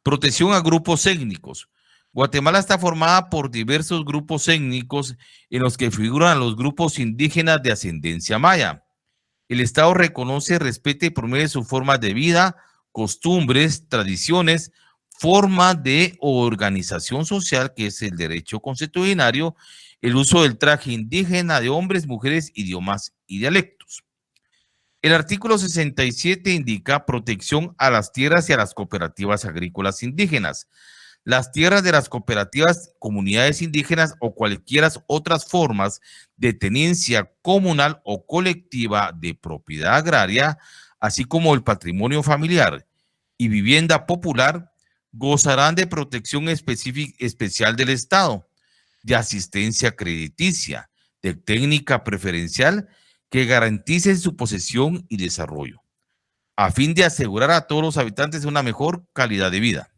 protección a grupos étnicos. Guatemala está formada por diversos grupos étnicos en los que figuran los grupos indígenas de ascendencia maya. El Estado reconoce, respeta y promueve sus formas de vida, costumbres, tradiciones, forma de organización social, que es el derecho consuetudinario, el uso del traje indígena de hombres, mujeres, idiomas y dialectos. El artículo 67 indica protección a las tierras y a las cooperativas agrícolas indígenas. Las tierras de las cooperativas, comunidades indígenas o cualquiera otras formas de tenencia comunal o colectiva de propiedad agraria, así como el patrimonio familiar y vivienda popular, gozarán de protección especial del Estado, de asistencia crediticia, de técnica preferencial que garanticen su posesión y desarrollo, a fin de asegurar a todos los habitantes una mejor calidad de vida.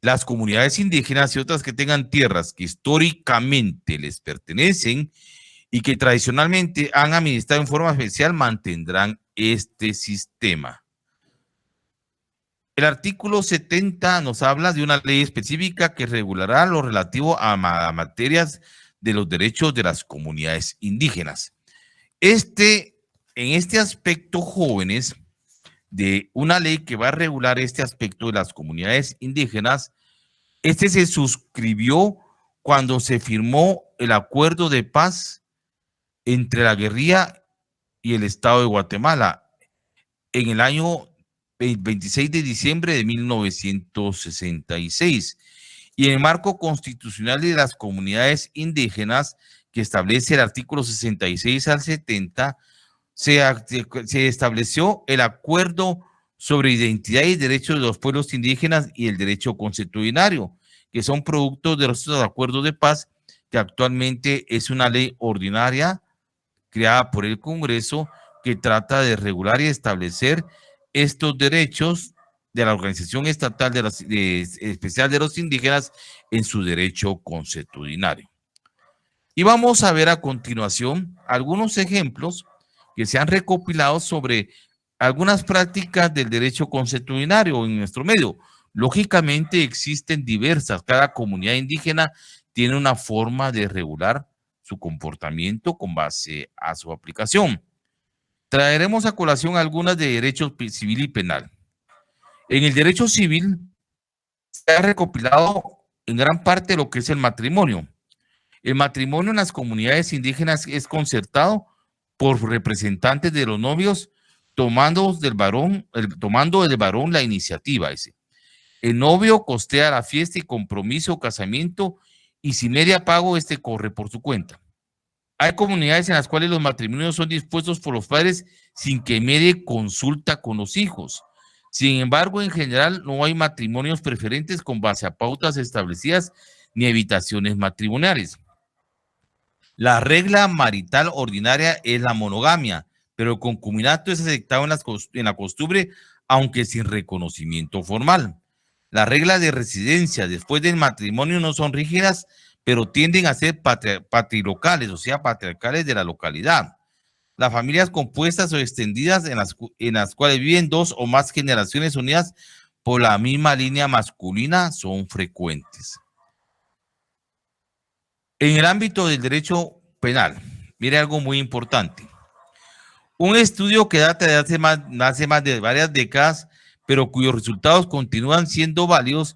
Las comunidades indígenas y otras que tengan tierras que históricamente les pertenecen y que tradicionalmente han administrado en forma especial mantendrán este sistema. El artículo 70 nos habla de una ley específica que regulará lo relativo a materias de los derechos de las comunidades indígenas. En este aspecto, jóvenes, de una ley que va a regular este aspecto de las comunidades indígenas, se suscribió cuando se firmó el acuerdo de paz entre la guerrilla y el Estado de Guatemala en el año 26 de diciembre de 1966. Y en el marco constitucional de las comunidades indígenas, que establece el artículo 66 al 70, se estableció el acuerdo sobre identidad y derechos de los pueblos indígenas y el derecho consuetudinario, que son productos de los acuerdos de paz, que actualmente es una ley ordinaria creada por el Congreso que trata de regular y establecer estos derechos de la Organización Estatal Especial de los Indígenas en su derecho consuetudinario. Y vamos a ver a continuación algunos ejemplos que se han recopilado sobre algunas prácticas del derecho consuetudinario en nuestro medio. Lógicamente existen diversas, cada comunidad indígena tiene una forma de regular su comportamiento con base a su aplicación. Traeremos a colación algunas de derecho civil y penal. En el derecho civil se ha recopilado en gran parte lo que es el matrimonio. El matrimonio en las comunidades indígenas es concertado por representantes de los novios, tomando del varón la iniciativa. El novio costea la fiesta y compromiso o casamiento, y si media pago, corre por su cuenta. Hay comunidades en las cuales los matrimonios son dispuestos por los padres sin que medie consulta con los hijos. Sin embargo, en general no hay matrimonios preferentes con base a pautas establecidas ni evitaciones matrimoniales. La regla marital ordinaria es la monogamia, pero el concubinato es aceptado en la costumbre, aunque sin reconocimiento formal. Las reglas de residencia después del matrimonio no son rígidas, pero tienden a ser patrilocales, o sea, patriarcales de la localidad. Las familias compuestas o extendidas en las cuales viven dos o más generaciones unidas por la misma línea masculina son frecuentes. En el ámbito del derecho penal, mire algo muy importante. Un estudio que data de hace más de varias décadas, pero cuyos resultados continúan siendo válidos,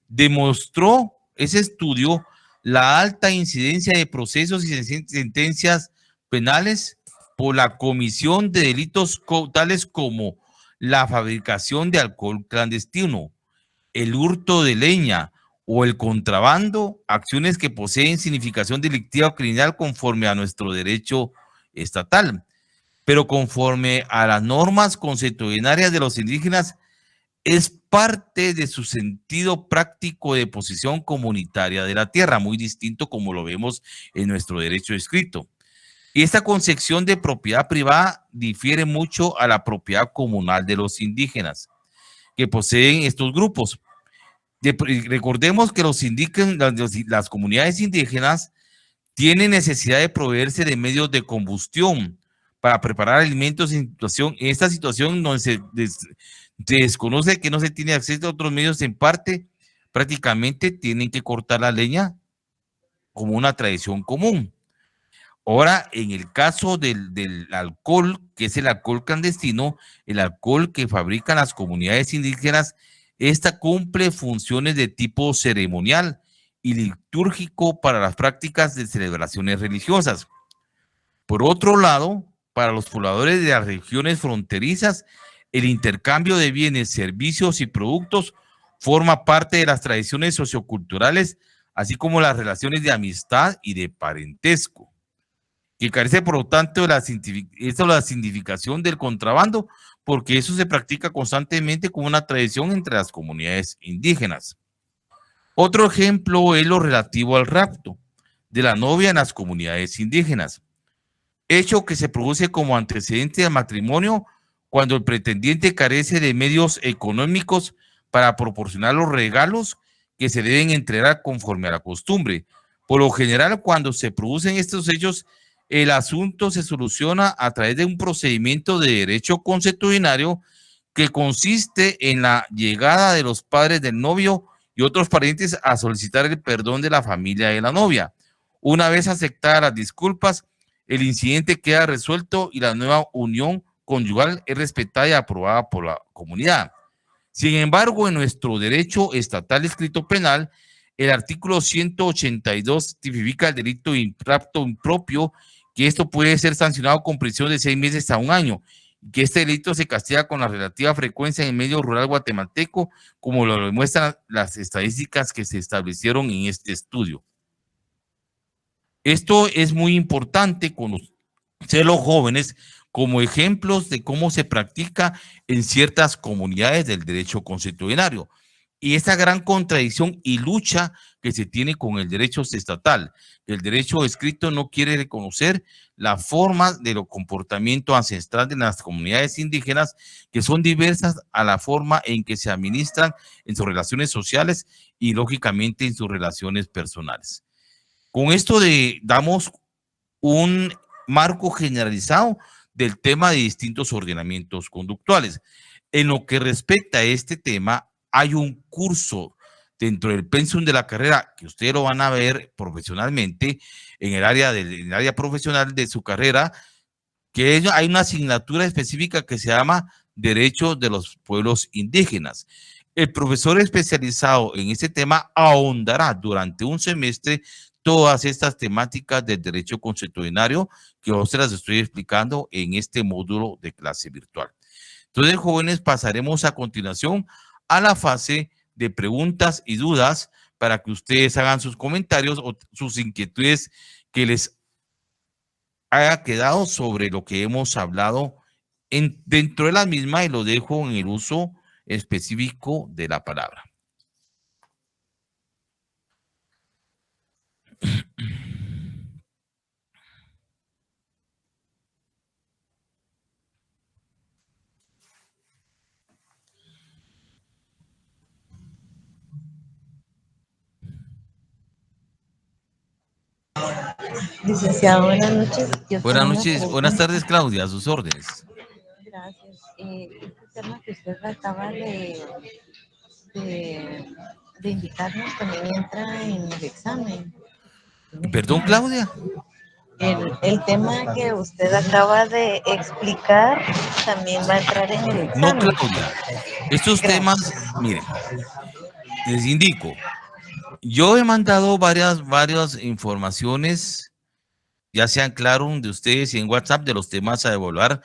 demostró ese estudio la alta incidencia de procesos y sentencias penales por la comisión de delitos tales como la fabricación de alcohol clandestino, el hurto de leña o el contrabando, acciones que poseen significación delictiva o criminal conforme a nuestro derecho estatal, pero conforme a las normas consuetudinarias de los indígenas, es parte de su sentido práctico de posesión comunitaria de la tierra, muy distinto como lo vemos en nuestro derecho escrito. Y esta concepción de propiedad privada difiere mucho a la propiedad comunal de los indígenas que poseen estos grupos. Recordemos que las comunidades indígenas tienen necesidad de proveerse de medios de combustión para preparar alimentos en esta situación donde se desconoce que no se tiene acceso a otros medios. En parte, prácticamente tienen que cortar la leña como una tradición común. Ahora, en el caso del alcohol, que es el alcohol clandestino, el alcohol que fabrican las comunidades indígenas, esta cumple funciones de tipo ceremonial y litúrgico para las prácticas de celebraciones religiosas. Por otro lado, para los pobladores de las regiones fronterizas, el intercambio de bienes, servicios y productos forma parte de las tradiciones socioculturales, así como las relaciones de amistad y de parentesco, que carece por lo tanto de la significación del contrabando, porque eso se practica constantemente como una tradición entre las comunidades indígenas. Otro ejemplo es lo relativo al rapto de la novia en las comunidades indígenas, hecho que se produce como antecedente al matrimonio cuando el pretendiente carece de medios económicos para proporcionar los regalos que se deben entregar conforme a la costumbre. Por lo general, cuando se producen estos hechos, el asunto se soluciona a través de un procedimiento de derecho consuetudinario que consiste en la llegada de los padres del novio y otros parientes a solicitar el perdón de la familia de la novia, Una vez aceptadas las disculpas, el incidente queda resuelto y la nueva unión conyugal es respetada y aprobada por la comunidad. Sin embargo, en nuestro derecho estatal escrito penal, el artículo 182 tipifica el delito de impacto impropio, que esto puede ser sancionado con prisión de 6 meses a 1 año, y que este delito se castiga con la relativa frecuencia en el medio rural guatemalteco, como lo demuestran las estadísticas que se establecieron en este estudio. Esto es muy importante conocer los jóvenes como ejemplos de cómo se practica en ciertas comunidades del derecho consuetudinario y esa gran contradicción y lucha que se tiene con el derecho estatal. El derecho escrito no quiere reconocer la forma de los comportamientos ancestral de las comunidades indígenas, que son diversas a la forma en que se administran en sus relaciones sociales y lógicamente en sus relaciones personales. Con esto damos un marco generalizado del tema de distintos ordenamientos conductuales. En lo que respecta a este tema, hay un curso dentro del pensum de la carrera que ustedes lo van a ver profesionalmente en el área profesional de su carrera, que hay una asignatura específica que se llama Derechos de los Pueblos Indígenas. El profesor especializado en este tema ahondará durante un semestre todas estas temáticas del derecho consuetudinario que yo se las estoy explicando en este módulo de clase virtual. Entonces, jóvenes, pasaremos a continuación a la fase de preguntas y dudas para que ustedes hagan sus comentarios o sus inquietudes que les haya quedado sobre lo que hemos hablado dentro de la misma, y lo dejo en el uso específico de la palabra. Licenciado, buenas noches. Buenas noches, buenas tardes, Claudia, a sus órdenes. Gracias. Este tema que usted acaba de indicarnos también entra en el examen. Perdón, Claudia. El tema que usted acaba de explicar también va a entrar en el examen. No, Claudia. Estos temas, miren, les indico, yo he mandado varias informaciones, ya sean Claro de ustedes y en WhatsApp, de los temas a evaluar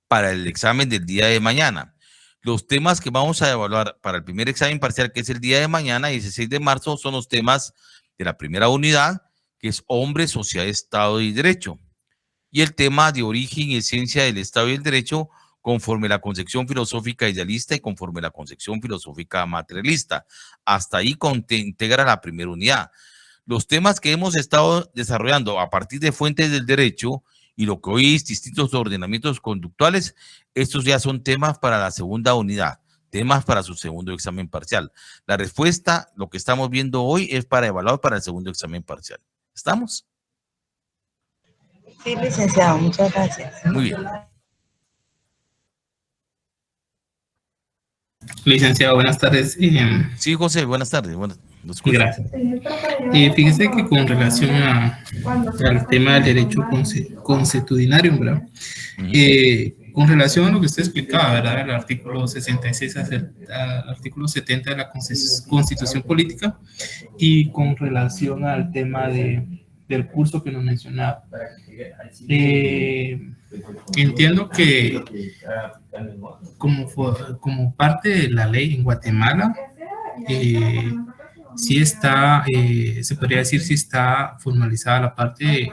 para el examen del día de mañana. Los temas que vamos a evaluar para el primer examen parcial, que es el día de mañana, 16 de marzo, son los temas de la primera unidad, que es Hombre, Sociedad, Estado y Derecho. Y el tema de origen y esencia del Estado y el Derecho, conforme la concepción filosófica idealista y conforme la concepción filosófica materialista. Hasta ahí integra la primera unidad. Los temas que hemos estado desarrollando a partir de fuentes del derecho y lo que hoy es distintos ordenamientos conductuales, estos ya son temas para la segunda unidad, temas para su segundo examen parcial. La respuesta, lo que estamos viendo hoy, es para evaluar para el segundo examen parcial. ¿Estamos? Sí, licenciado, muchas gracias. Muy bien. Licenciado, buenas tardes. Sí, José, buenas tardes. Gracias. Fíjese que con relación al tema del derecho consuetudinario, ¿verdad? Con relación a lo que usted explicaba, ¿verdad? El artículo 66 al artículo 70 de la Constitución Política, y con relación al tema del curso que nos mencionaba. Entiendo que como parte de la ley en Guatemala, sí está, se podría decir, sí está formalizada la parte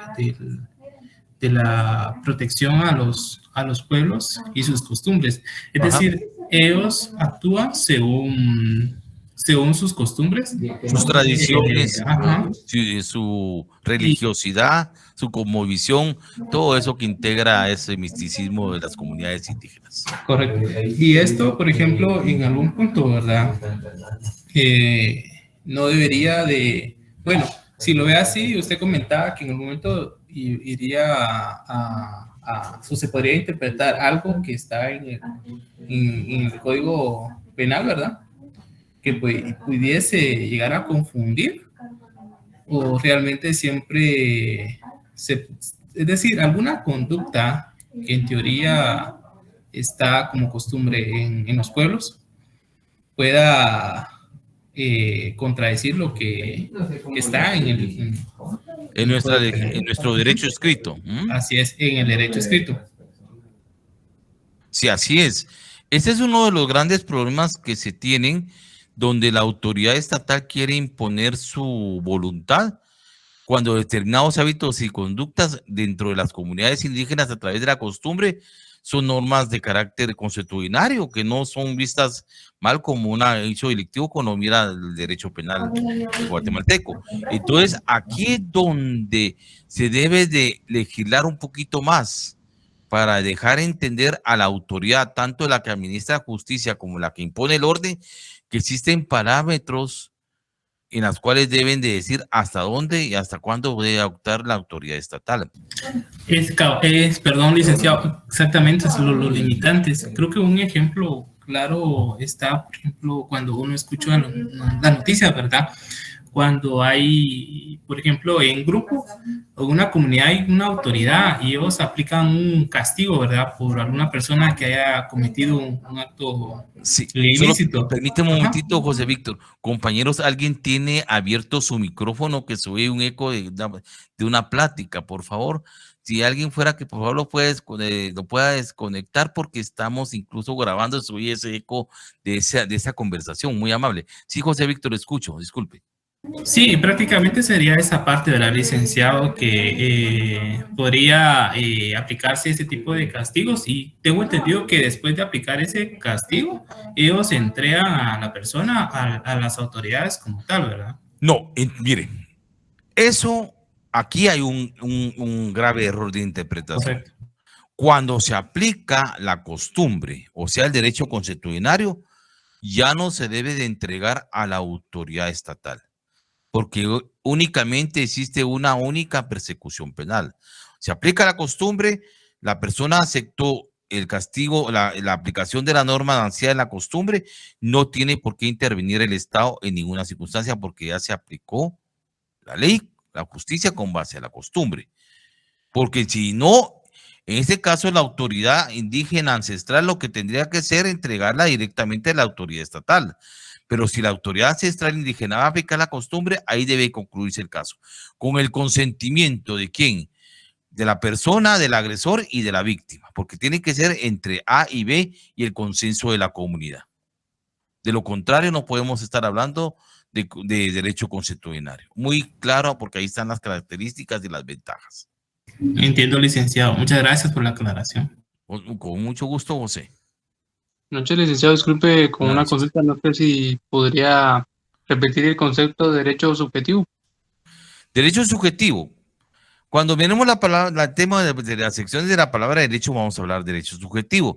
de la protección a los pueblos y sus costumbres. Es decir, ellos actúan según sus costumbres, sus tradiciones, su religiosidad, su cosmovisión, todo eso que integra ese misticismo de las comunidades indígenas. Correcto. Y esto, por ejemplo, en algún punto, ¿verdad? No debería de, bueno, si lo ve así, usted comentaba que en algún momento iría se podría interpretar algo que está en el Código Penal, ¿verdad? Que pudiese llegar a confundir o realmente siempre es decir, alguna conducta que en teoría está como costumbre en los pueblos pueda contradecir lo que está en nuestro derecho escrito. Así es, en el derecho escrito. Sí, así es. Ese es uno de los grandes problemas que se tienen, donde la autoridad estatal quiere imponer su voluntad cuando determinados hábitos y conductas dentro de las comunidades indígenas a través de la costumbre son normas de carácter consuetudinario que no son vistas mal como un hecho delictivo cuando mira el derecho penal guatemalteco. Entonces, aquí es donde se debe de legislar un poquito más para dejar entender a la autoridad, tanto la que administra justicia como la que impone el orden, que existen parámetros en las cuales deben de decir hasta dónde y hasta cuándo debe actuar la autoridad estatal. Perdón, licenciado, exactamente son los limitantes. Creo que un ejemplo claro está, por ejemplo, cuando uno escucha la noticia, ¿verdad? Cuando hay, por ejemplo, en grupo o una comunidad hay una autoridad y ellos aplican un castigo, ¿verdad? Por alguna persona que haya cometido un acto ilícito. Permíteme un momentito, José Víctor. Compañeros, alguien tiene abierto su micrófono que se oye un eco de una plática, por favor. Si alguien fuera que por favor lo pueda desconectar porque estamos incluso grabando, se oye ese eco de esa conversación. Muy amable. Sí, José Víctor, escucho, disculpe. Sí, prácticamente sería esa parte de la licenciado que podría aplicarse ese tipo de castigos y tengo entendido que después de aplicar ese castigo, ellos entregan a la persona a las autoridades como tal, ¿verdad? No, miren, eso aquí hay un grave error de interpretación. Correcto. Cuando se aplica la costumbre, o sea, el derecho consuetudinario, ya no se debe de entregar a la autoridad estatal, porque únicamente existe una única persecución penal. Se aplica la costumbre, la persona aceptó el castigo, la aplicación de la norma danciada en la costumbre, no tiene por qué intervenir el Estado en ninguna circunstancia porque ya se aplicó la ley, la justicia con base a la costumbre. Porque si no, en este caso la autoridad indígena ancestral lo que tendría que ser entregarla directamente a la autoridad estatal. Pero si la autoridad ancestral indígena va a aplicar la costumbre, ahí debe concluirse el caso. Con el consentimiento de quién, de la persona, del agresor y de la víctima, porque tiene que ser entre A y B y el consenso de la comunidad. De lo contrario, no podemos estar hablando de derecho consuetudinario. Muy claro, porque ahí están las características y las ventajas. Entiendo, licenciado. Muchas gracias por la aclaración. Con mucho gusto, José. Noche, licenciado, disculpe, con una consulta, no sé si podría repetir el concepto de derecho subjetivo. Derecho subjetivo. Cuando miremos la palabra, el tema de las secciones de la palabra derecho, vamos a hablar de derecho subjetivo.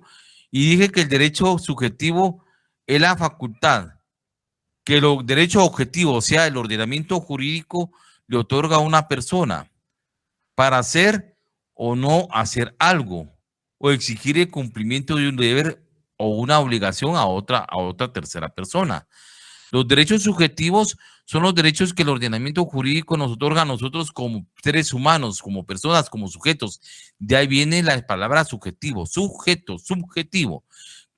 Y dije que el derecho subjetivo es la facultad que el derecho objetivo, o sea, el ordenamiento jurídico, le otorga a una persona para hacer o no hacer algo, o exigir el cumplimiento de un deber o una obligación a otra tercera persona. Los derechos subjetivos son los derechos que el ordenamiento jurídico nos otorga a nosotros como seres humanos, como personas, como sujetos. De ahí viene la palabra subjetivo, sujeto, subjetivo.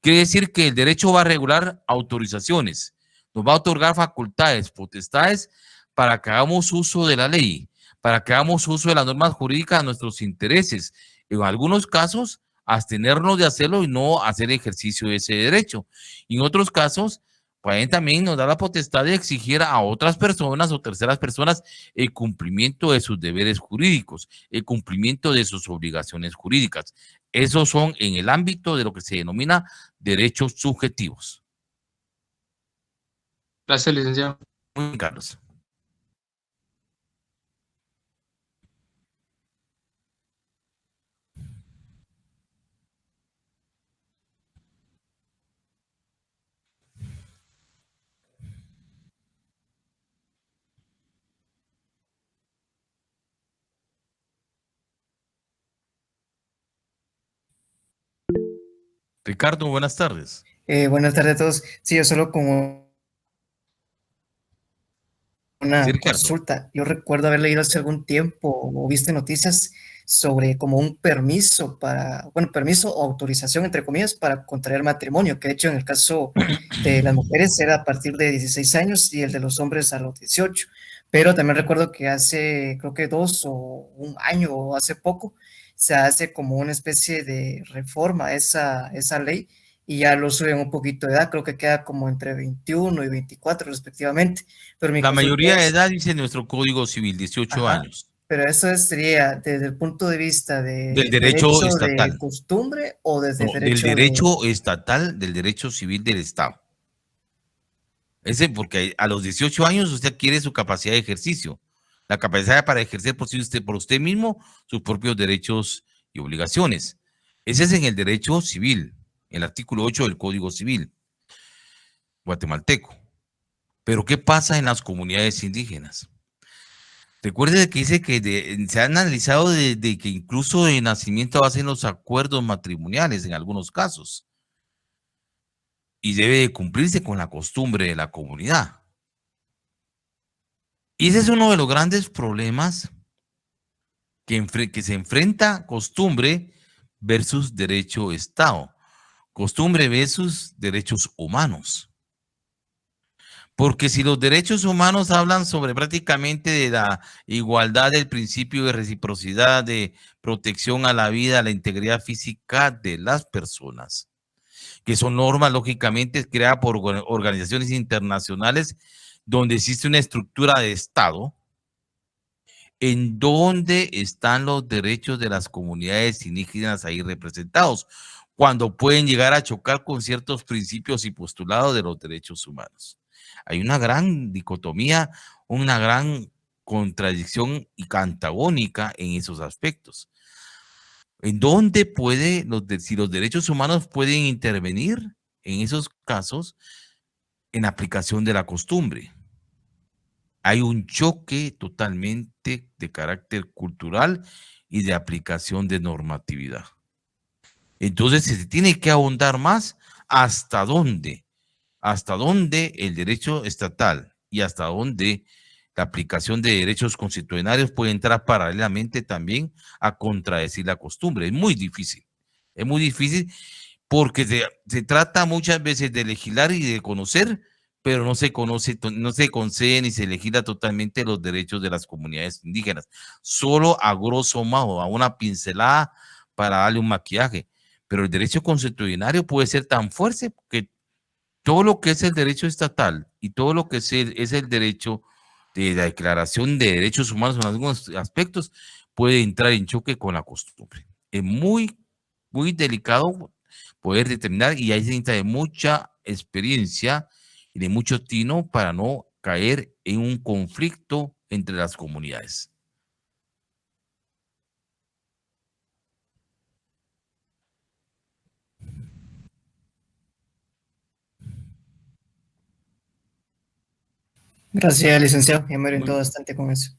Quiere decir que el derecho va a regular autorizaciones, nos va a otorgar facultades, potestades para que hagamos uso de la ley, para que hagamos uso de las normas jurídicas a nuestros intereses. En algunos casos, abstenernos de hacerlo y no hacer ejercicio de ese derecho. Y en otros casos, también nos da la potestad de exigir a otras personas o terceras personas el cumplimiento de sus deberes jurídicos, el cumplimiento de sus obligaciones jurídicas. Esos son en el ámbito de lo que se denomina derechos subjetivos. Gracias, licenciado. Muy bien, Carlos. Ricardo, buenas tardes. Buenas tardes a todos. Sí, yo solo como Una Sí, Ricardo. consulta. Yo recuerdo haber leído hace algún tiempo o visto noticias sobre como un permiso para, bueno, permiso o autorización, entre comillas, para contraer matrimonio, que de hecho en el caso de las mujeres era a partir de 16 años y el de los hombres a los 18. Pero también recuerdo que hace, creo que 2 o 1 año o hace poco, se hace como una especie de reforma a esa ley y ya lo suben un poquito de edad, creo que queda como entre 21 y 24 respectivamente. Pero mi La consulta mayoría de es, edad dice nuestro Código Civil, 18 ajá, años, pero eso sería desde el punto de vista del de derecho derecho de estatal. costumbre o desde No, el del derecho de... derecho estatal, del derecho civil del Estado. Ese porque a los 18 años usted adquiere su capacidad de ejercicio, la capacidad para ejercer por usted mismo sus propios derechos y obligaciones. Ese es en el derecho civil, el artículo 8 del Código Civil guatemalteco. Pero ¿qué pasa en las comunidades indígenas? Recuerde que dice que se ha analizado de que incluso de nacimiento hacen los acuerdos matrimoniales en algunos casos y debe de cumplirse con la costumbre de la comunidad. Y ese es uno de los grandes problemas que se enfrenta costumbre versus derecho Estado, costumbre versus derechos humanos. Porque si los derechos humanos hablan sobre prácticamente de la igualdad, del principio de reciprocidad, de protección a la vida, a la integridad física de las personas, que son normas lógicamente creadas por organizaciones internacionales donde existe una estructura de Estado, en donde están los derechos de las comunidades indígenas ahí representados, cuando pueden llegar a chocar con ciertos principios y postulados de los derechos humanos. Hay una gran dicotomía, una gran contradicción y antagónica en esos aspectos. ¿En dónde si los derechos humanos pueden intervenir en esos casos en aplicación de la costumbre? Hay un choque totalmente de carácter cultural y de aplicación de normatividad. Entonces se tiene que ahondar más hasta dónde el derecho estatal y hasta dónde la aplicación de derechos constitucionales puede entrar paralelamente también a contradecir la costumbre. Es muy difícil porque se trata muchas veces de legislar y de conocer, pero no se conoce, no se concede ni se legisla totalmente los derechos de las comunidades indígenas, solo a grosso modo, a una pincelada para darle un maquillaje. Pero el derecho constitucional puede ser tan fuerte que todo lo que es el derecho estatal y todo lo que es el derecho de la Declaración de Derechos Humanos en algunos aspectos puede entrar en choque con la costumbre. Es muy, muy delicado poder determinar y ahí se necesita de mucha experiencia y de mucho tino para no caer en un conflicto entre las comunidades. Gracias, licenciado. Ya me orientó bastante con eso.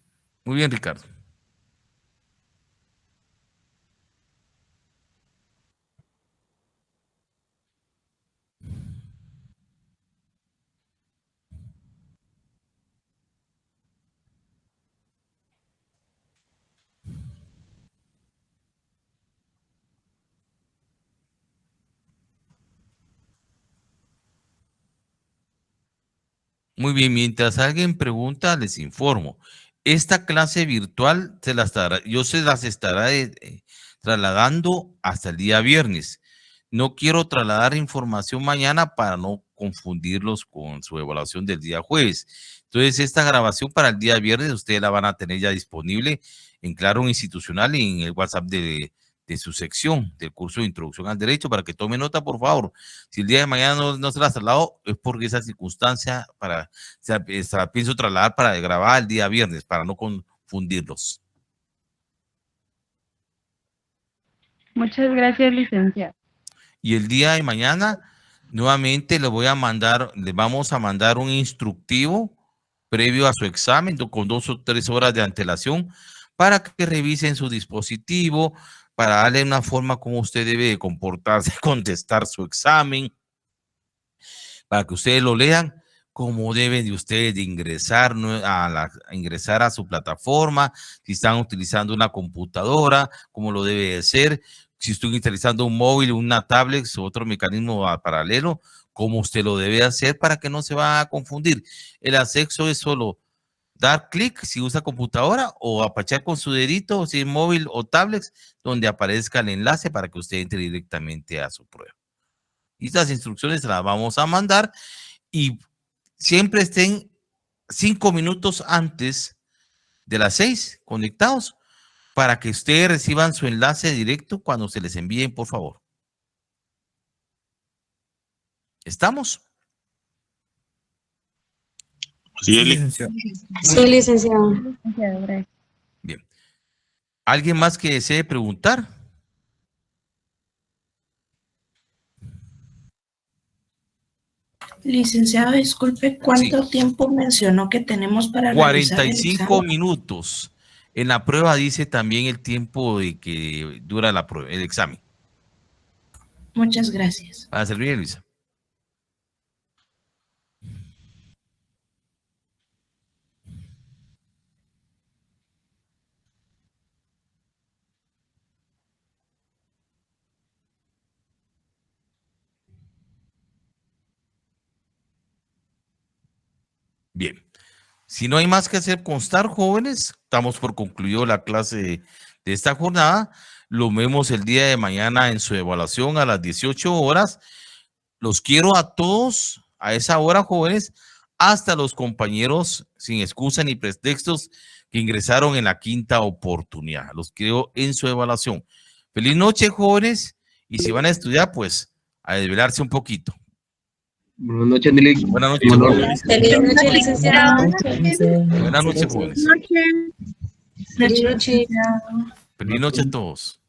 Muy bien, Ricardo. Muy bien, mientras alguien pregunta, les informo. Esta clase virtual yo se las estaré trasladando hasta el día viernes. No quiero trasladar información mañana para no confundirlos con su evaluación del día jueves. Entonces, esta grabación para el día viernes, ustedes la van a tener ya disponible en Claro Institucional y en el WhatsApp de su sección del curso de Introducción al Derecho, para que tome nota, por favor. Si el día de mañana no se la trasladó, es porque esa circunstancia se la pienso trasladar para grabar el día viernes, para no confundirlos. Muchas gracias, licenciado. Y el día de mañana, nuevamente les vamos a mandar un instructivo previo a su examen con 2 o 3 horas de antelación para que revisen su dispositivo, para darle una forma como usted debe de comportarse, contestar su examen, para que ustedes lo lean cómo deben de ustedes de ingresar ingresar a su plataforma, si están utilizando una computadora, cómo lo debe de ser, si están utilizando un móvil, una tablet o otro mecanismo paralelo, cómo usted lo debe hacer para que no se va a confundir. El acceso es solo dar clic si usa computadora o apachar con su dedito, si es móvil o tablets, donde aparezca el enlace para que usted entre directamente a su prueba. Y estas instrucciones las vamos a mandar y siempre estén 5 minutos antes de las 6 conectados para que ustedes reciban su enlace directo cuando se les envíen, por favor. ¿Estamos? Sí, licenciado. Sí, licenciado. Licenciado, gracias. Bien. ¿Alguien más que desee preguntar? Licenciado, disculpe, ¿cuánto tiempo mencionó que tenemos para realizar el 45 examen? minutos. En la prueba dice también el tiempo de que dura la prueba, el examen. Muchas gracias. Para servir, Luisa. Bien. Si no hay más que hacer constar, jóvenes, estamos por concluido la clase de esta jornada. Lo vemos el día de mañana en su evaluación a las 18 horas. Los quiero a todos a esa hora, jóvenes, hasta los compañeros sin excusa ni pretextos que ingresaron en la quinta oportunidad. Los quiero en su evaluación. Feliz noche, jóvenes, y si van a estudiar, pues a desvelarse un poquito. Buenas noches, Nelly. Buenas noches, jóvenes. Feliz noche, licenciado. Buenas noches, jóvenes. Feliz noche. Feliz noche a todos.